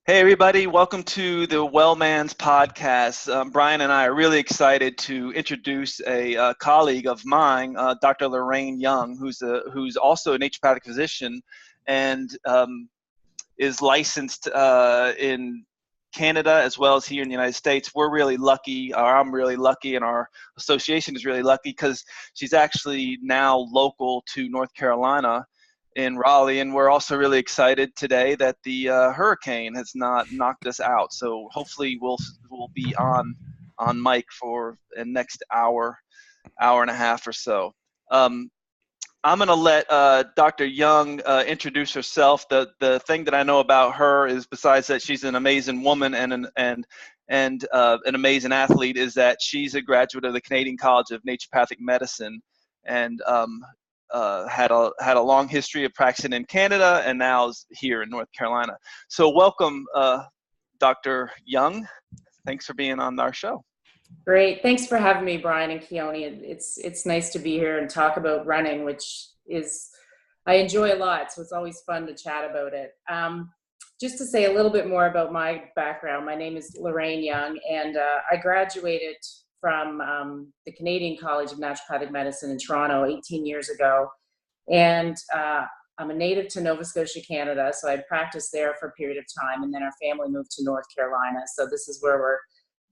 Hey everybody, welcome to the Wellman's podcast. Brian and I are really excited to introduce a colleague of mine, Dr. Lorraine Young, who's also a naturopathic physician and is licensed in Canada as well as here in the United States. We're really lucky, or I'm really lucky, and our association is really lucky because she's actually now local to North Carolina in Raleigh, and we're also really excited today that the hurricane has not knocked us out. So hopefully we'll be on mic for the next hour and a half or so. I'm going to let Dr. Young introduce herself. The thing that I know about her is, besides that she's an amazing woman and an amazing athlete, is that she's a graduate of the Canadian College of Naturopathic Medicine, and had a long history of practicing in Canada and now is here in North Carolina. So welcome, Dr. Young. Thanks for being on our show. Great. Thanks for having me, Brian and Keone. It's nice to be here and talk about running, which is I enjoy a lot. So it's always fun to chat about it. Just to say a little bit more about my background, my name is Lorraine Young, and I graduated from the Canadian College of Naturopathic Medicine in Toronto 18 years ago. And I'm a native to Nova Scotia, Canada. So I practiced there for a period of time. And then our family moved to North Carolina. So this is where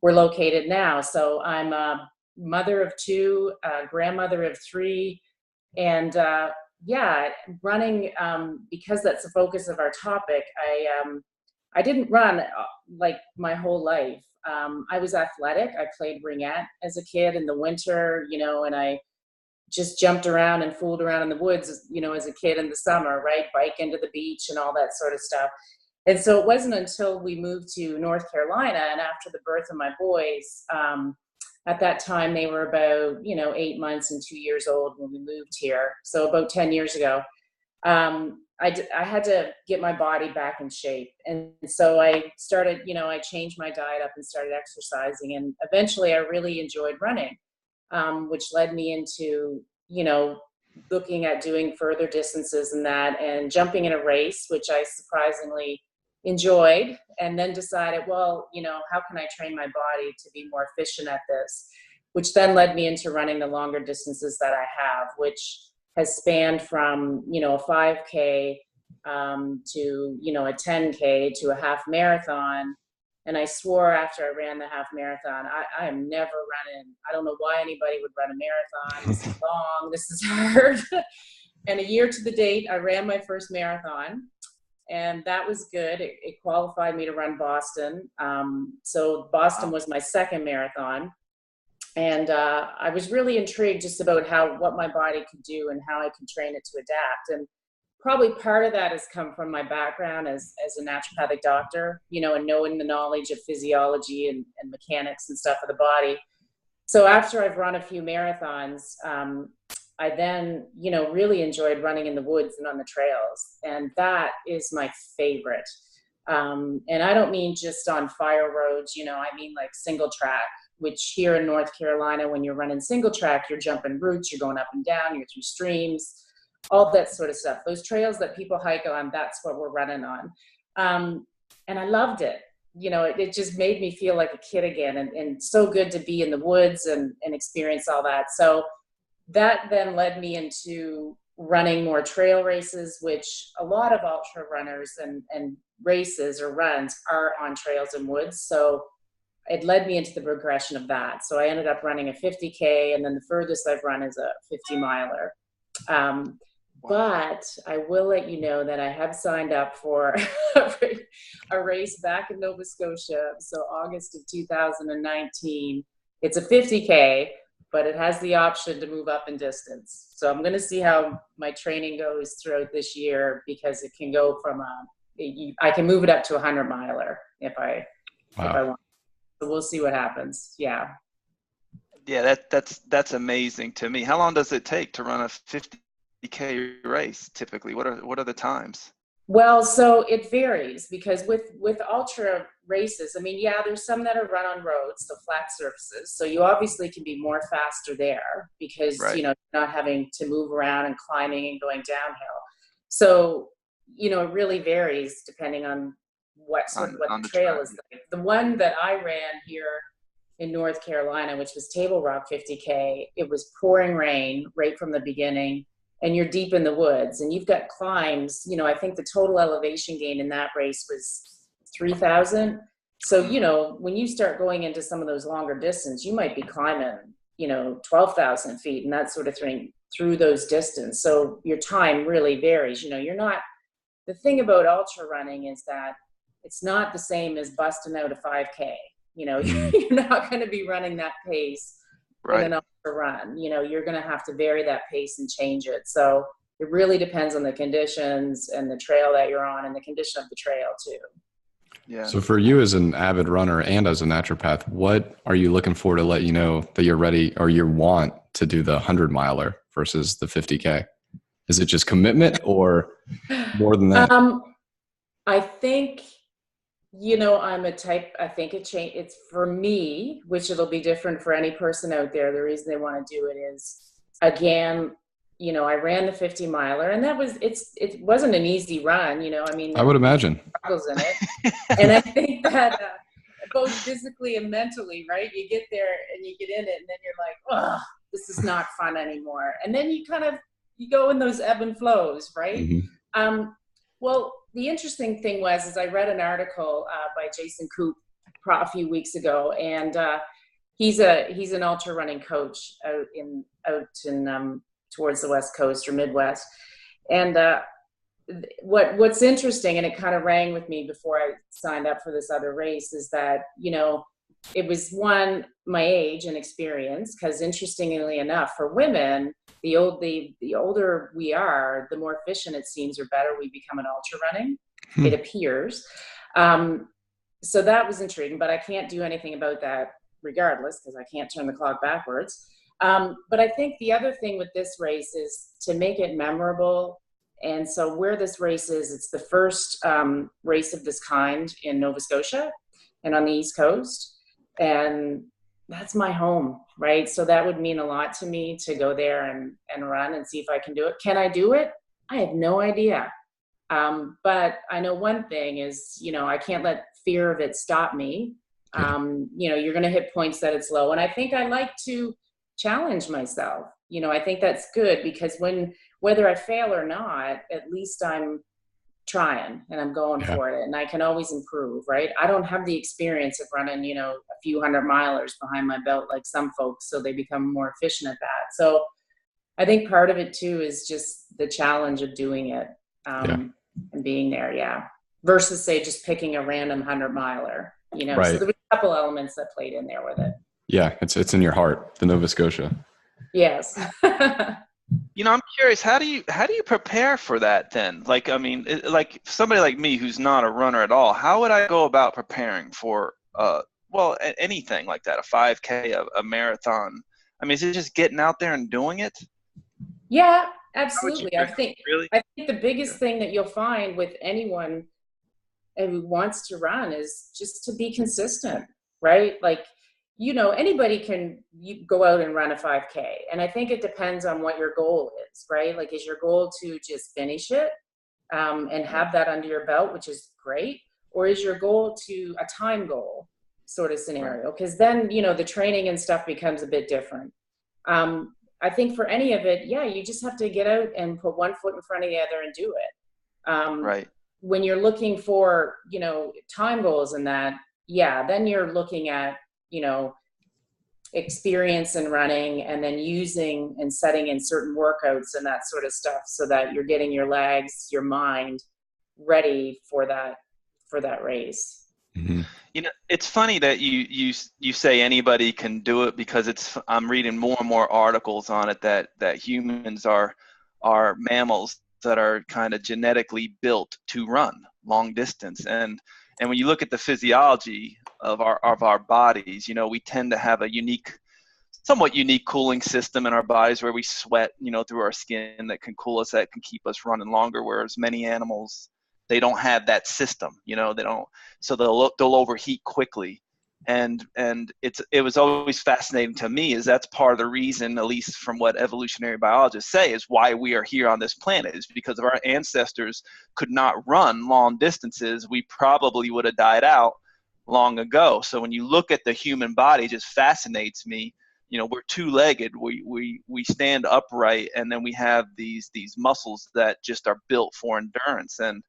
we're located now. So I'm a mother of two, grandmother of three. And yeah, running, because that's the focus of our topic, I didn't run like my whole life. I was athletic. I played ringette as a kid in the winter, and I just jumped around and fooled around in the woods, as a kid in the summer, right? Bike into the beach and all that sort of stuff. And so it wasn't until we moved to North Carolina and after the birth of my boys, at that time they were about, 8 months and 2 years old when we moved here. So about 10 years ago, I had to get my body back in shape. And so I started, I changed my diet up and started exercising. And eventually I really enjoyed running, which led me into, looking at doing further distances and that, and jumping in a race, which I surprisingly enjoyed, and then decided, well, how can I train my body to be more efficient at this? Which then led me into running the longer distances that I have, which has spanned from, a 5K to, a 10K to a half marathon. And I swore after I ran the half marathon, I am never running. I don't know why anybody would run a marathon. This is long, this is hard. And a year to the date, I ran my first marathon. And that was good. It qualified me to run Boston. So Boston was my second marathon. And I was really intrigued just about what my body could do and how I could train it to adapt. And probably part of that has come from my background as a naturopathic doctor, and knowing the knowledge of physiology and mechanics and stuff of the body. So after I've run a few marathons, I then, really enjoyed running in the woods and on the trails. And that is my favorite. And I don't mean just on fire roads, I mean like single track, which here in North Carolina, when you're running single track, you're jumping roots, you're going up and down, you're through streams, all that sort of stuff. Those trails that people hike on, that's what we're running on. And I loved it. It just made me feel like a kid again, and so good to be in the woods and experience all that. So that then led me into running more trail races, which a lot of ultra runners and races or runs are on trails and woods. So it led me into the progression of that. So I ended up running a 50K, and then the furthest I've run is a 50 miler. But I will let you know that I have signed up for a race back in Nova Scotia. So August of 2019, it's a 50K, but it has the option to move up in distance. So I'm going to see how my training goes throughout this year, because it can go from I can move it up to a 100 miler if I want. So we'll see what happens. Yeah. Yeah, that's amazing to me. How long does it take to run a 50K race typically? What are the times? Well, so it varies, because with ultra races, there's some that are run on roads, so flat surfaces. So you obviously can be more faster there because, right, you're not having to move around and climbing and going downhill. So, it really varies depending on what on the the trail track. is like. The one that I ran here in North Carolina, which was Table Rock 50K, it was pouring rain right from the beginning, and you're deep in the woods, and you've got climbs. You know, I think the total elevation gain in that race was 3,000. So, you know, when you start going into some of those longer distance, you might be climbing, you know, 12,000 feet and that sort of thing through those distance. So your time really varies. You know, you're not, the thing about ultra running is that it's not the same as busting out a 5K. You know, you're not going to be running that pace in an ultra run. You know, you're going to have to vary that pace and change it. So it really depends on the conditions and the trail that you're on and the condition of the trail too. Yeah. So for you as an avid runner and as a naturopath, what are you looking for to let you know that you're ready or you want to do the 100-miler versus the 50K? Is it just commitment or more than that? I think, you know, I'm a type, I think it's for me, which it'll be different for any person out there. The reason they want to do it is, again, you know, I ran the 50-miler, and that was, it wasn't an easy run, you know, I mean, I would imagine. Struggles in it. And I think that both physically and mentally, right? You get there and you get in it, and then you're like, oh, this is not fun anymore. And then you kind of, you go in those ebb and flows, right? Mm-hmm. Well, the interesting thing was I read an article by Jason Koop a few weeks ago, and he's an ultra running coach out in towards the West Coast or Midwest. And what's interesting, and it kind of rang with me before I signed up for this other race, is that, you know, it was one, my age and experience, because interestingly enough, for women, the older we are, the more efficient it seems, or better we become in ultra running. It appears. So that was intriguing, but I can't do anything about that regardless, because I can't turn the clock backwards. But I think the other thing with this race is to make it memorable. And so where this race is, it's the first race of this kind in Nova Scotia and on the East Coast. And that's my home, right? So that would mean a lot to me to go there and run and see if I can do it. Can I do it? I have no idea. But I know one thing is, you know, I can't let fear of it stop me. You know, you're going to hit points that it's low. And I think I like to challenge myself. You know, I think that's good, because whether I fail or not, at least I'm trying and I'm going for it, and I can always improve, right? I don't have the experience of running, you know, a few 100-milers behind my belt like some folks, so they become more efficient at that. So I think part of it too is just the challenge of doing it and being there, versus say just picking a random 100-miler, you know. So there were a couple elements that played in there with it. Yeah, it's in your heart, the Nova Scotia. Yes. You know, I'm curious, how do you prepare for that then? Like, I mean, like somebody like me who's not a runner at all, how would I go about preparing for, well, anything like that, a 5K, a marathon? I mean, is it just getting out there and doing it? Yeah, absolutely. I think the biggest Yeah. thing that you'll find with anyone who wants to run is just to be consistent, right? Like, you know, anybody can go out and run a 5K. And I think it depends on what your goal is, right? Like, is your goal to just finish it and have that under your belt, which is great? Or is your goal to a time goal sort of scenario? Because then, you know, the training and stuff becomes a bit different. I think for any of it, you just have to get out and put one foot in front of the other and do it. When you're looking for, you know, time goals and that, then you're looking at, you know, experience in running, and then using and setting in certain workouts and that sort of stuff, so that you're getting your legs, your mind ready for that race. Mm-hmm. You know, it's funny that you say anybody can do it, because I'm reading more and more articles on it that humans are mammals that are kind of genetically built to run long distance, and when you look at the physiology of our bodies, you know, we tend to have a somewhat unique cooling system in our bodies, where we sweat, you know, through our skin, that can cool us, that can keep us running longer, whereas many animals, they don't have that system, you know, they don't, so they'll overheat quickly. And it was always fascinating to me, is that's part of the reason, at least from what evolutionary biologists say, is why we are here on this planet, is because if our ancestors could not run long distances, we probably would have died out long ago. So when you look at the human body, it just fascinates me. We're two-legged, we stand upright, and then we have these muscles that just are built for endurance. And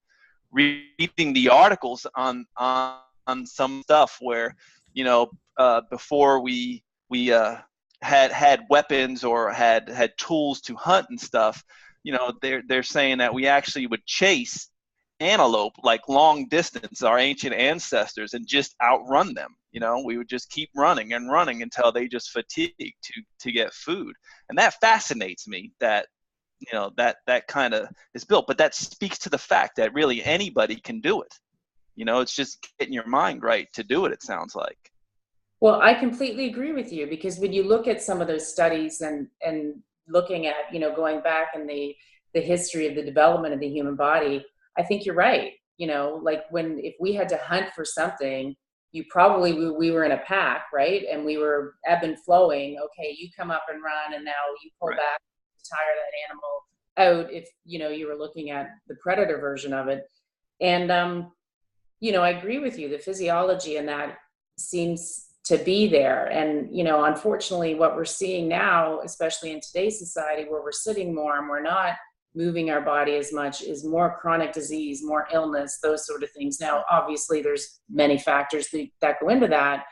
reading the articles on some stuff where, before we had weapons or had tools to hunt and stuff, they're saying that we actually would chase antelope like long distance, our ancient ancestors, and just outrun them. We would just keep running and running until they just fatigued to get food. And that fascinates me, that that kind of is built. But that speaks to the fact that really anybody can do it. It's just getting your mind right to do it, it sounds like. Well, I completely agree with you, because when you look at some of those studies and looking at, going back in the history of the development of the human body, I think you're right. Like if we had to hunt for something, we were in a pack, right? And we were ebb and flowing. Okay, you come up and run, and now you pull right back to tire that animal out if, you were looking at the predator version of it. And, I agree with you. The physiology in that seems to be there. And, unfortunately, what we're seeing now, especially in today's society, where we're sitting more and we're not moving our body as much, is more chronic disease, more illness, those sort of things. Now, obviously, there's many factors that go into that.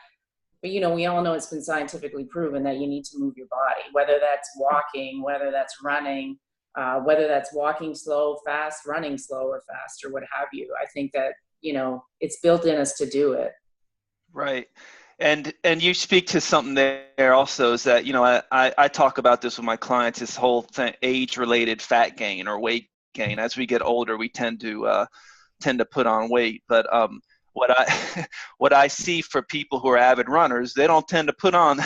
But, we all know it's been scientifically proven that you need to move your body, whether that's walking, whether that's running, whether that's walking slow, fast, running slow or fast, or what have you. I think that, it's built in us to do it. Right. And you speak to something there also, is that, I talk about this with my clients, this whole thing, age-related fat gain or weight gain. As we get older, we tend to put on weight. But what I see for people who are avid runners, they don't tend to put on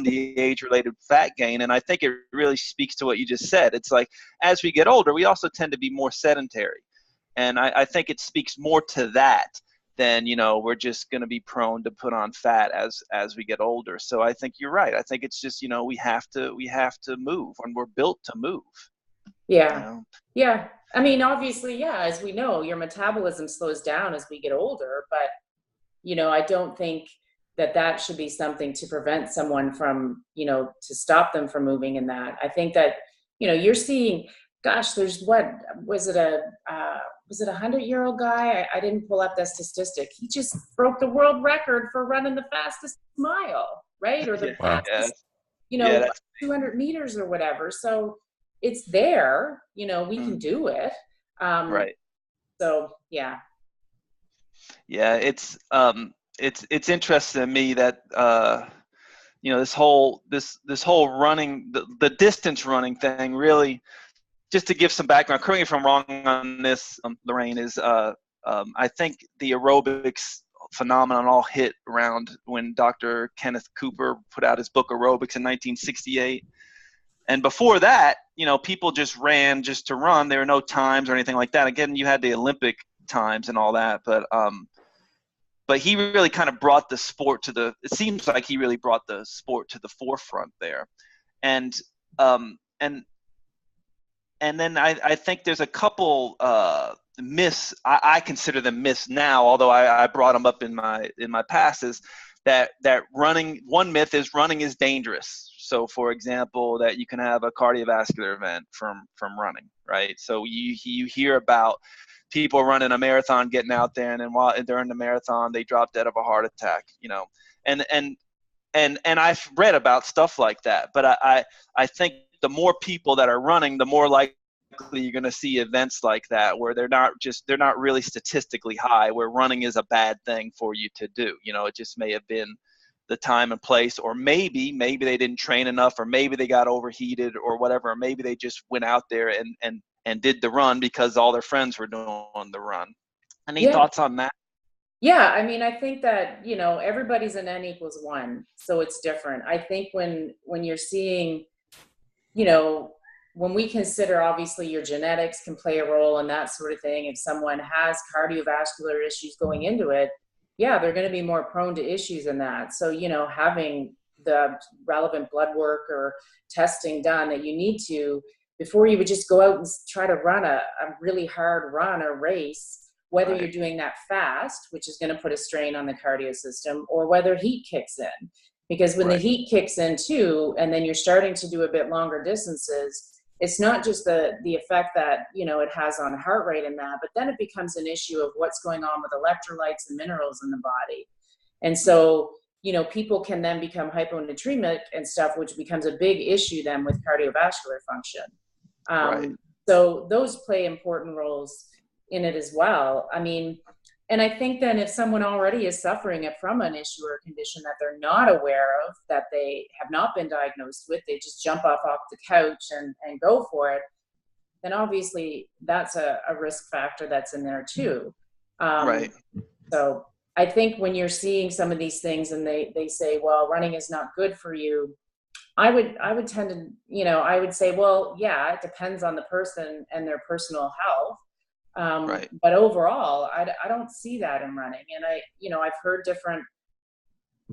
the age-related fat gain. And I think it really speaks to what you just said. It's like, as we get older, we also tend to be more sedentary. And I think it speaks more to that than, we're just going to be prone to put on fat as we get older. So I think you're right. I think it's just, we have to move, and we're built to move. Yeah. Yeah. I mean, obviously, yeah, as we know, your metabolism slows down as we get older, but, I don't think that should be something to prevent someone from, to stop them from moving in that. I think that, you're seeing, gosh, there's was it a 100-year-old guy? I didn't pull up that statistic. He just broke the world record for running the fastest mile, right? Or the fastest, 200 meters or whatever. So it's there, we can do it. Right. So, yeah. Yeah. It's interesting to me that, this whole running, the distance running thing, really, just to give some background, correct me if I'm wrong on this, Lorraine, is I think the aerobics phenomenon all hit around when Dr. Kenneth Cooper put out his book Aerobics in 1968. And before that, people just ran just to run. There were no times or anything like that. Again, you had the Olympic times and all that, but he really kind of brought the sport it seems like he really brought the sport to the forefront there. And then I think there's a couple myths. I consider them myths now, although I brought them up in my past, is that running, one myth is running is dangerous. So, for example, that you can have a cardiovascular event from running, right? So you hear about people running a marathon, getting out there, and then during the marathon they drop dead of a heart attack, and I've read about stuff like that. But I think the more people that are running, the more likely you're going to see events like that, where they're not really statistically high, where running is a bad thing for you to do. It just may have been the time and place, or maybe they didn't train enough, or maybe they got overheated or whatever, or maybe they just went out there and did the run because all their friends were doing the run. Any thoughts on that? Yeah, I mean, I think that, everybody's an N equals 1, so it's different. I think when you're seeing, when we consider, obviously, your genetics can play a role in that sort of thing. If someone has cardiovascular issues going into it, yeah, they're going to be more prone to issues in that. So, you know, having the relevant blood work or testing done that you need to before you would just go out and try to run a really hard run or race, whether Right. you're doing that fast, which is going to put a strain on the cardio system, or whether heat kicks in. Because when the Right. heat kicks in too, and then you're starting to do a bit longer distances, it's not just the effect that, you know, it has on heart rate and that, but then it becomes an issue of what's going on with electrolytes and minerals in the body. And so, you know, people can then become hyponatremic and stuff, which becomes a big issue then with cardiovascular function. Right. So those play important roles in it as well. I mean, and I think then if someone already is suffering from an issue or a condition that they're not aware of, that they have not been diagnosed with, they just jump off the couch and go for it, then obviously that's a risk factor that's in there too. Right. So I think when you're seeing some of these things and they say, well, running is not good for you, I would tend to, you know, I would say, well, yeah, it depends on the person and their personal health. Right. But overall, I don't see that in running. And you know, I've heard different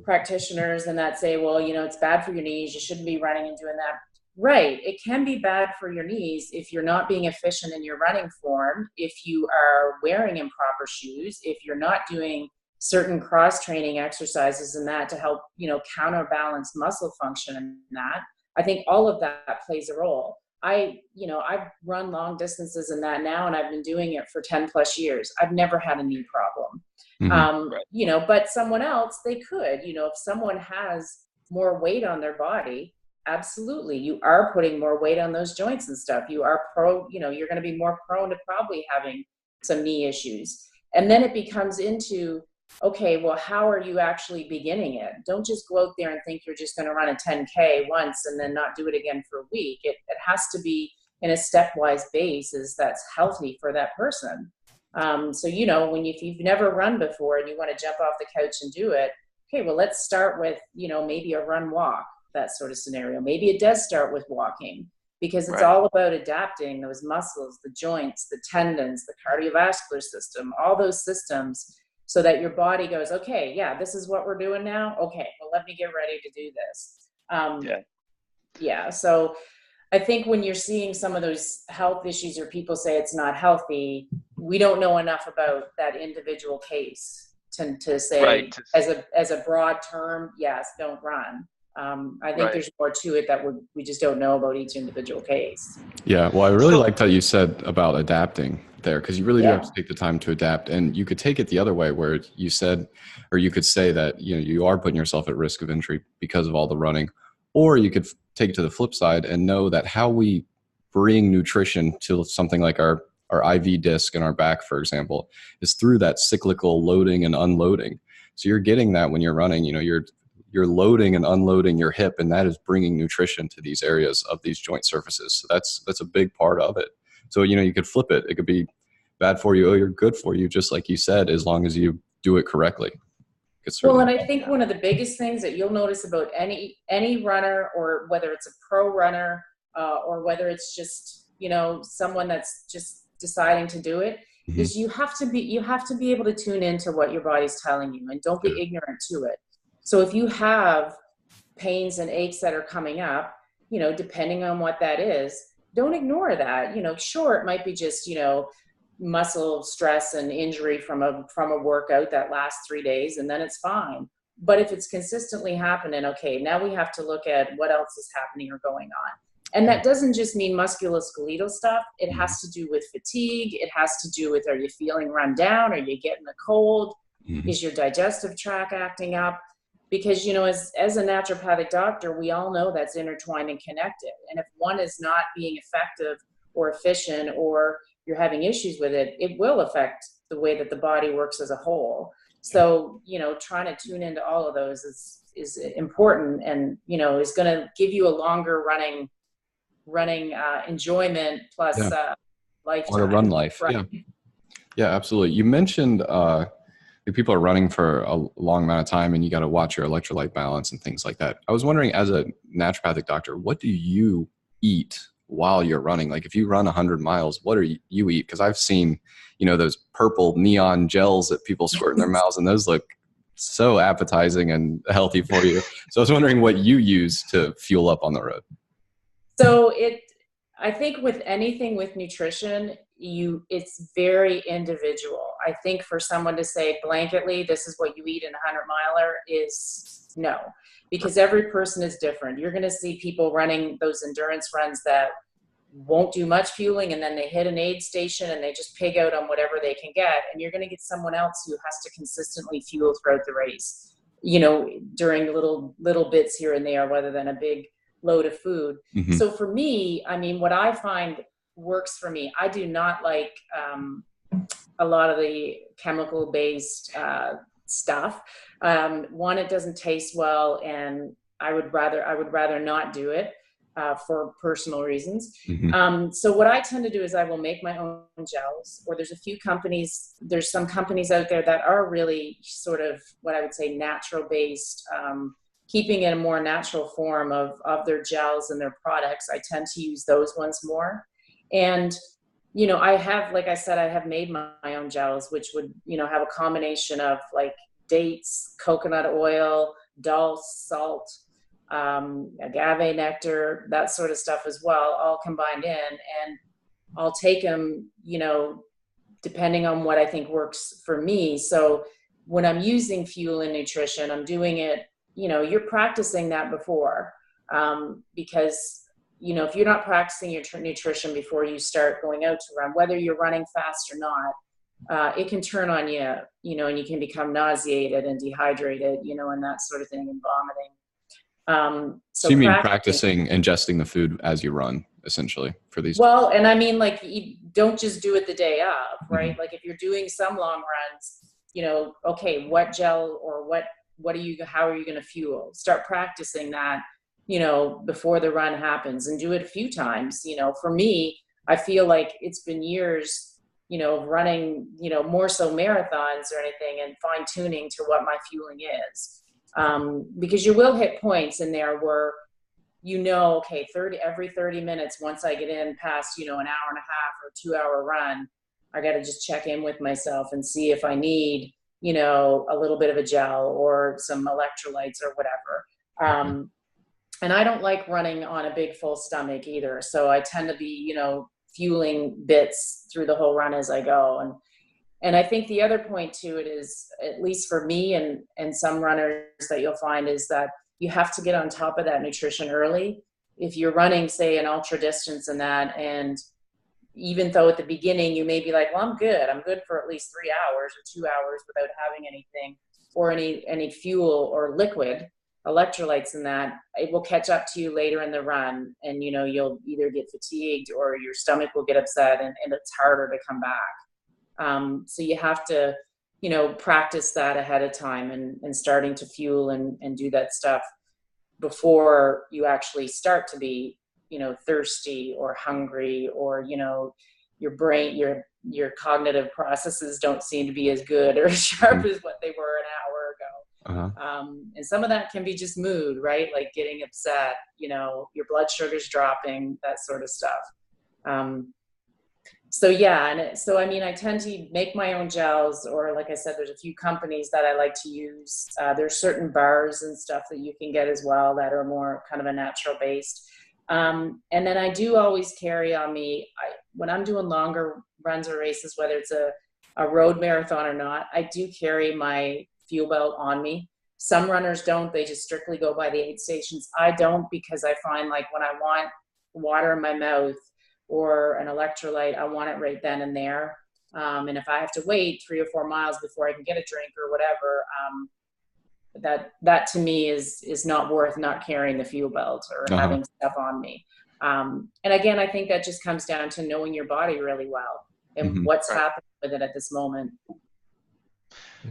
practitioners and that say, well, you know, it's bad for your knees. You shouldn't be running and doing that. Right. It can be bad for your knees if you're not being efficient in your running form, if you are wearing improper shoes, if you're not doing certain cross training exercises and that to help, you know, counterbalance muscle function and that. I think all of that plays a role. You know, I've run long distances in that now, and I've been doing it for 10 plus years. I've never had a knee problem. Right. You know, but someone else, they could, you know, if someone has more weight on their body, absolutely. You are putting more weight on those joints and stuff. You are you know, you're going to be more prone to probably having some knee issues. And then it becomes into, okay, well, how are you actually beginning it? Don't just go out there and think you're just going to run a 10K once and then not do it again for a week. It has to be in a stepwise basis that's healthy for that person. So, you know, if you've never run before and you want to jump off the couch and do it, okay, well, let's start with, you know, maybe a run walk, that sort of scenario. Maybe it does start with walking, because it's Right. all about adapting those muscles, the joints, the tendons, the cardiovascular system, all those systems, so that your body goes, okay, yeah, this is what we're doing now. Okay, well, let me get ready to do this. Yeah. So I think when you're seeing some of those health issues or people say it's not healthy, we don't know enough about that individual case to say, Right. as a broad term, yes, don't run. I think Right. there's more to it that we just don't know about each individual case. Yeah, well, I really liked how you said about adapting there, because you really do have Yeah. to take the time to adapt. And you could take it the other way, where you said, or you could say that, you know, you are putting yourself at risk of injury because of all the running, or you could take it to the flip side and know that how we bring nutrition to something like our IV disc in our back, for example, is through that cyclical loading and unloading. So you're getting that when you're running, you know, you're loading and unloading your hip, and that is bringing nutrition to these areas of these joint surfaces. So that's a big part of it. So, you know, you could flip it. It could be bad for you, or good for you, just like you said, as long as you do it correctly. Well, and I think one of the biggest things that you'll notice about any runner, or whether it's a pro runner, or whether it's just, you know, someone that's just deciding to do it, is you have to be able to tune into what your body's telling you, and don't be ignorant to it. So if you have pains and aches that are coming up, you know, depending on what that is, don't ignore that. You know, sure, it might be just, you know, muscle stress and injury from a workout that lasts 3 days, and then it's fine. But if it's consistently happening, okay, now we have to look at what else is happening or going on. And that doesn't just mean musculoskeletal stuff. It has to do with fatigue. It has to do with, are you feeling run down? Are you getting a cold? Is your digestive tract acting up? Because, you know, as a naturopathic doctor, we all know that's intertwined and connected. And if one is not being effective or efficient, or you're having issues with it, it will affect the way that the body works as a whole. So, you know, trying to tune into all of those is important, and, you know, is going to give you a longer running enjoyment plus lifetime. Or a run life. Right. Yeah, absolutely. You mentioned if people are running for a long amount of time and you got to watch your electrolyte balance and things like that. I was wondering, as a naturopathic doctor, what do you eat while you're running? Like if you run 100 miles, what do you eat? Because I've seen, those purple neon gels that people squirt in their mouths, and those look so appetizing and healthy for you. So I was wondering what you use to fuel up on the road. So I think with anything with nutrition, it's very individual. I think for someone to say blanketly, this is what you eat in a 100-miler is no, because every person is different. You're going to see people running those endurance runs that won't do much fueling, and then they hit an aid station and they just pig out on whatever they can get. And you're going to get someone else who has to consistently fuel throughout the race, during little bits here and there, rather than a big load of food. Mm-hmm. So for me, I mean, what I find works for me, I do not like a lot of the chemical based stuff. One, it doesn't taste well, and I would rather not do it for personal reasons. Mm-hmm. So what I tend to do is I will make my own gels, or there's some companies out there that are really sort of what I would say natural based, keeping it a more natural form of their gels and their products. I tend to use those ones more. And, I have, like I said, I have made my own gels, which would, have a combination of like dates, coconut oil, dulse, salt, agave nectar, that sort of stuff as well, all combined in. And I'll take them, depending on what I think works for me. So when I'm using fuel and nutrition, I'm doing it, you're practicing that before, because, if you're not practicing your nutrition before you start going out to run, whether you're running fast or not, it can turn on you, and you can become nauseated and dehydrated, and that sort of thing, and vomiting. So you mean practicing ingesting the food as you run, essentially, for these? Well, and I mean, like, you don't just do it the day of, right? Mm-hmm. Like if you're doing some long runs, okay, what gel or how are you going to fuel? Start practicing that, before the run happens, and do it a few times. For me, I feel like it's been years, of running, more so marathons or anything, and fine tuning to what my fueling is. Because you will hit points in there where, okay, every 30 minutes, once I get in past, an hour and a half or 2-hour run, I got to just check in with myself and see if I need, a little bit of a gel or some electrolytes or whatever. And I don't like running on a big full stomach either. So I tend to be, fueling bits through the whole run as I go. And I think the other point to it is, at least for me and some runners that you'll find, is that you have to get on top of that nutrition early. If you're running, say, an ultra distance and that, and even though at the beginning you may be like, well, I'm good for at least 3 hours or 2 hours without having anything or any fuel or liquid electrolytes in that, it will catch up to you later in the run, and you'll either get fatigued or your stomach will get upset, and it's harder to come back. So you have to practice that ahead of time, and starting to fuel and do that stuff before you actually start to be thirsty or hungry, or your brain, your cognitive processes don't seem to be as good or as sharp as what they were an hour ago. Uh-huh. And some of that can be just mood, right? Like getting upset, your blood sugar's dropping, that sort of stuff. So yeah, so I mean, I tend to make my own gels, or like I said, there's a few companies that I like to use. There's certain bars and stuff that you can get as well that are more kind of a natural based. And then I do always carry on me, when I'm doing longer runs or races, whether it's a road marathon or not, I do carry my fuel belt on me. Some runners don't, they just strictly go by the aid stations. I don't, because I find like when I want water in my mouth or an electrolyte, I want it right then and there. And if I have to wait 3 or 4 miles before I can get a drink or whatever, that to me is not worth not carrying the fuel belt or Uh-huh. having stuff on me. And again, I think that just comes down to knowing your body really well and Mhm. what's happening with it at this moment.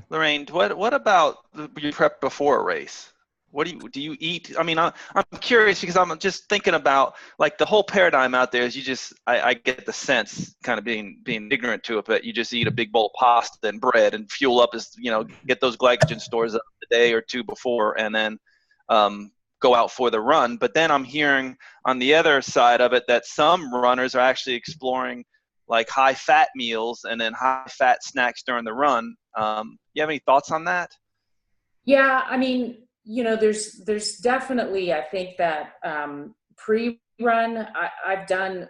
Lorraine, what about your prep before a race? What do you eat? I mean, I'm curious because I'm just thinking about like the whole paradigm out there is I get the sense, kind of being ignorant to it, but you just eat a big bowl of pasta and bread and fuel up as, get those glycogen stores up the day or two before, and then go out for the run. But then I'm hearing on the other side of it that some runners are actually exploring like high fat meals and then high fat snacks during the run. You have any thoughts on that? Yeah, I mean, there's definitely, I think that pre-run, I've done,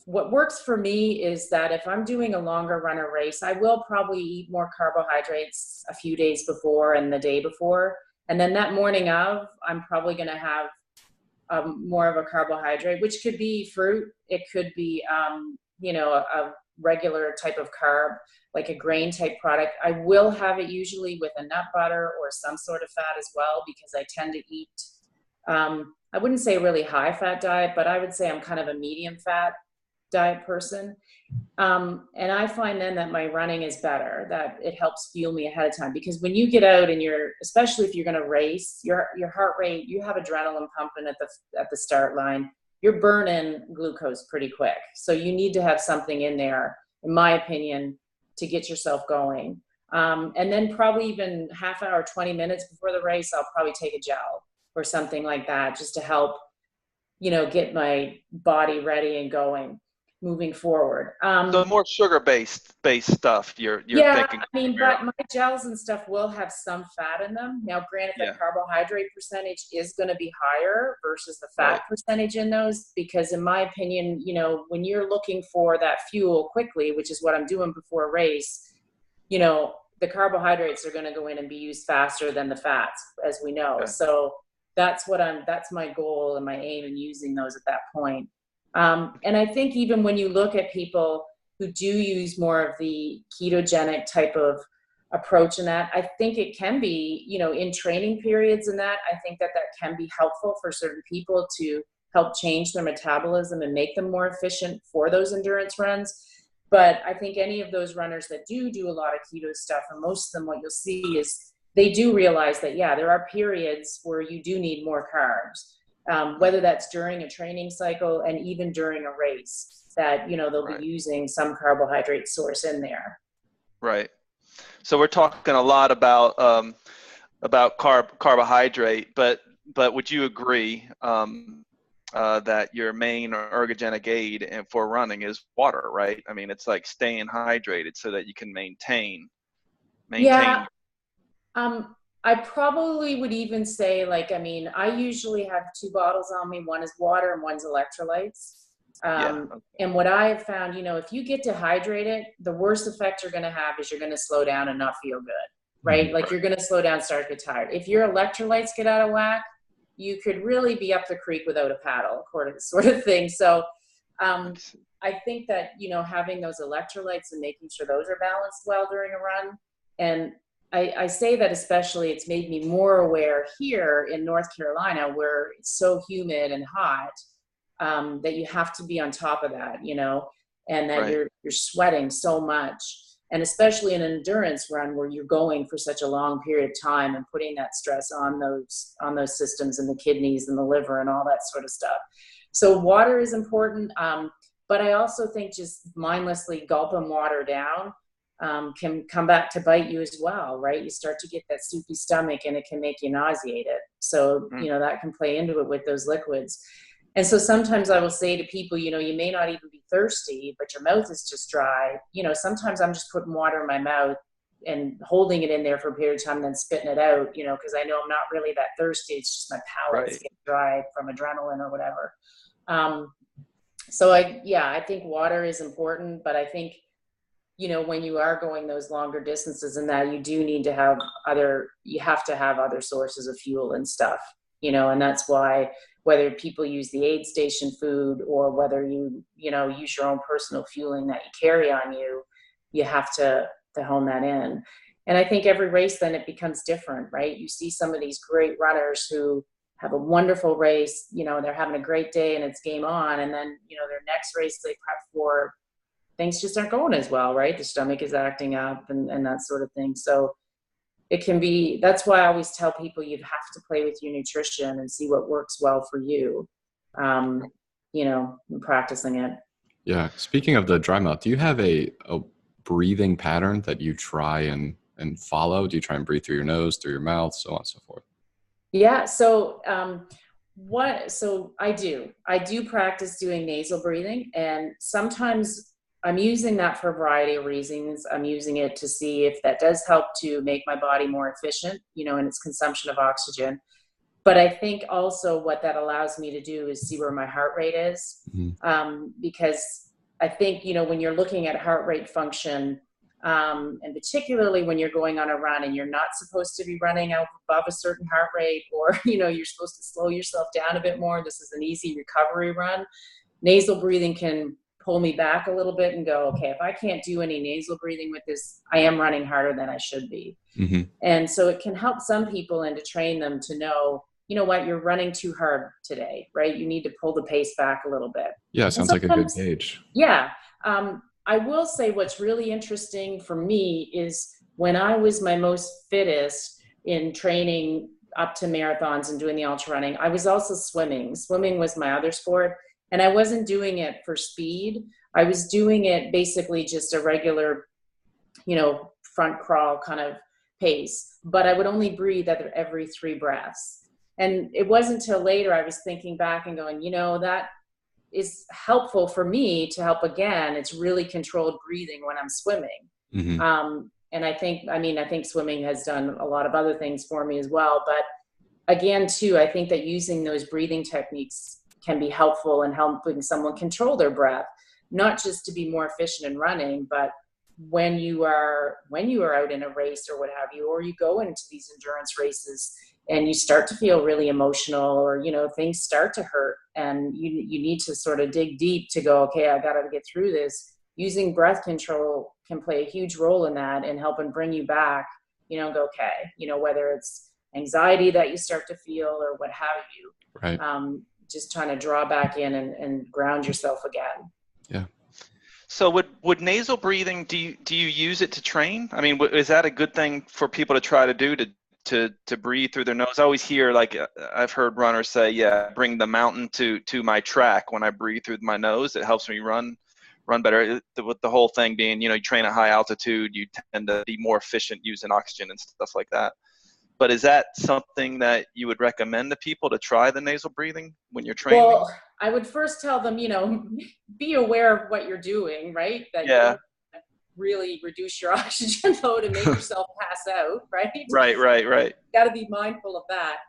what works for me is that if I'm doing a longer run or race, I will probably eat more carbohydrates a few days before and the day before. And then that morning of, I'm probably going to have more of a carbohydrate, which could be fruit. It could be, a regular type of carb, like a grain type product. I will have it usually with a nut butter or some sort of fat as well, because I tend to eat, I wouldn't say a really high fat diet, but I would say I'm kind of a medium fat diet person. And I find then that my running is better, that it helps fuel me ahead of time, because when you get out and especially if you're going to race, your heart rate, you have adrenaline pumping at the start line, you're burning glucose pretty quick. So you need to have something in there, in my opinion, to get yourself going. And then probably even half hour, 20 minutes before the race, I'll probably take a gel or something like that, just to help, get my body ready and going, moving forward. So more sugar-based stuff you're thinking. I mean, but my gels and stuff will have some fat in them. Now, granted, the carbohydrate percentage is going to be higher versus the fat percentage in those, because in my opinion, when you're looking for that fuel quickly, which is what I'm doing before a race, the carbohydrates are going to go in and be used faster than the fats, as we know. Okay. So that's my goal and my aim in using those at that point. And I think even when you look at people who do use more of the ketogenic type of approach in that, I think it can be, in training periods and that, I think that can be helpful for certain people to help change their metabolism and make them more efficient for those endurance runs. But I think any of those runners that do a lot of keto stuff, and most of them, what you'll see is they do realize that, there are periods where you do need more carbs. Whether that's during a training cycle and even during a race, that, they'll be using some carbohydrate source in there. Right. So we're talking a lot about carbohydrate, but would you agree that your main ergogenic aid for running is water, right? I mean, it's like staying hydrated so that you can maintain. Yeah. I probably would even say, I usually have 2 bottles on me. One is water and one's electrolytes. And what I have found, if you get dehydrated, the worst effect you're going to have is you're going to slow down and not feel good, right? Like you're going to slow down, start to get tired. If your electrolytes get out of whack, you could really be up the creek without a paddle, sort of thing. So I think that, having those electrolytes and making sure those are balanced well during a run. And I say that especially, it's made me more aware here in North Carolina, where it's so humid and hot, that you have to be on top of that, and that you're sweating so much. And especially in an endurance run where you're going for such a long period of time and putting that stress on those systems and the kidneys and the liver and all that sort of stuff. So water is important. But I also think just mindlessly gulping water down can come back to bite you as well, right? You start to get that soupy stomach and it can make you nauseated. So, that can play into it with those liquids. And so sometimes I will say to people, you may not even be thirsty, but your mouth is just dry. Sometimes I'm just putting water in my mouth and holding it in there for a period of time and then spitting it out, because I know I'm not really that thirsty. It's just my palate is getting dry from adrenaline or whatever. So I think water is important, but I think, when you are going those longer distances and that, you do need to have other sources of fuel and stuff, and that's why, whether people use the aid station food or whether you use your own personal fueling that you carry on you, you have to hone that in. And I think every race then it becomes different, right? You see some of these great runners who have a wonderful race, they're having a great day and it's game on. And then, their next race they prep for, things just aren't going as well, right? The stomach is acting up and that sort of thing. So it can be, that's why I always tell people you have to play with your nutrition and see what works well for you, and practicing it. Yeah. Speaking of the dry mouth, do you have a breathing pattern that you try and follow? Do you try and breathe through your nose, through your mouth, so on and so forth? Yeah. So So I do practice doing nasal breathing, and sometimes I'm using that for a variety of reasons. I'm using it to see if that does help to make my body more efficient, in its consumption of oxygen. But I think also what that allows me to do is see where my heart rate is. Because I think, when you're looking at heart rate function, and particularly when you're going on a run and you're not supposed to be running out above a certain heart rate, or, you're supposed to slow yourself down a bit more. This is an easy recovery run. Nasal breathing can pull me back a little bit and go, okay, if I can't do any nasal breathing with this, I am running harder than I should be. And so it can help some people and to train them to know, what, you're running too hard today, right? You need to pull the pace back a little bit. Yeah, sounds like a good gauge. Yeah. I will say what's really interesting for me is when I was my most fittest in training up to marathons and doing the ultra running, I was also swimming. Swimming was my other sport, and I wasn't doing it for speed. I was doing it basically just a regular, front crawl kind of pace, but I would only breathe every 3 breaths. And it wasn't until later I was thinking back and going, that is helpful for me to help again. It's really controlled breathing when I'm swimming. And I think swimming has done a lot of other things for me as well. But again, too, I think that using those breathing techniques can be helpful in helping someone control their breath, not just to be more efficient in running, but when you are out in a race or what have you, or you go into these endurance races and you start to feel really emotional, or, things start to hurt, and you need to sort of dig deep to go, okay, I got to get through this. Using breath control can play a huge role in that and helping bring you back, go, okay, whether it's anxiety that you start to feel or what have you, right. Just trying to draw back in and ground yourself again. Yeah. So would nasal breathing, do you use it to train? I mean, is that a good thing for people to try to do to breathe through their nose? I always hear, like, I've heard runners say, yeah, bring the mountain to my track when I breathe through my nose. It helps me run better. With the whole thing being, you train at high altitude, you tend to be more efficient using oxygen and stuff like that. But is that something that you would recommend to people to try, the nasal breathing when you're training? Well, I would first tell them, be aware of what you're doing, right? That yeah. You really reduce your oxygen load and make yourself pass out, right? Right. Got to be mindful of that.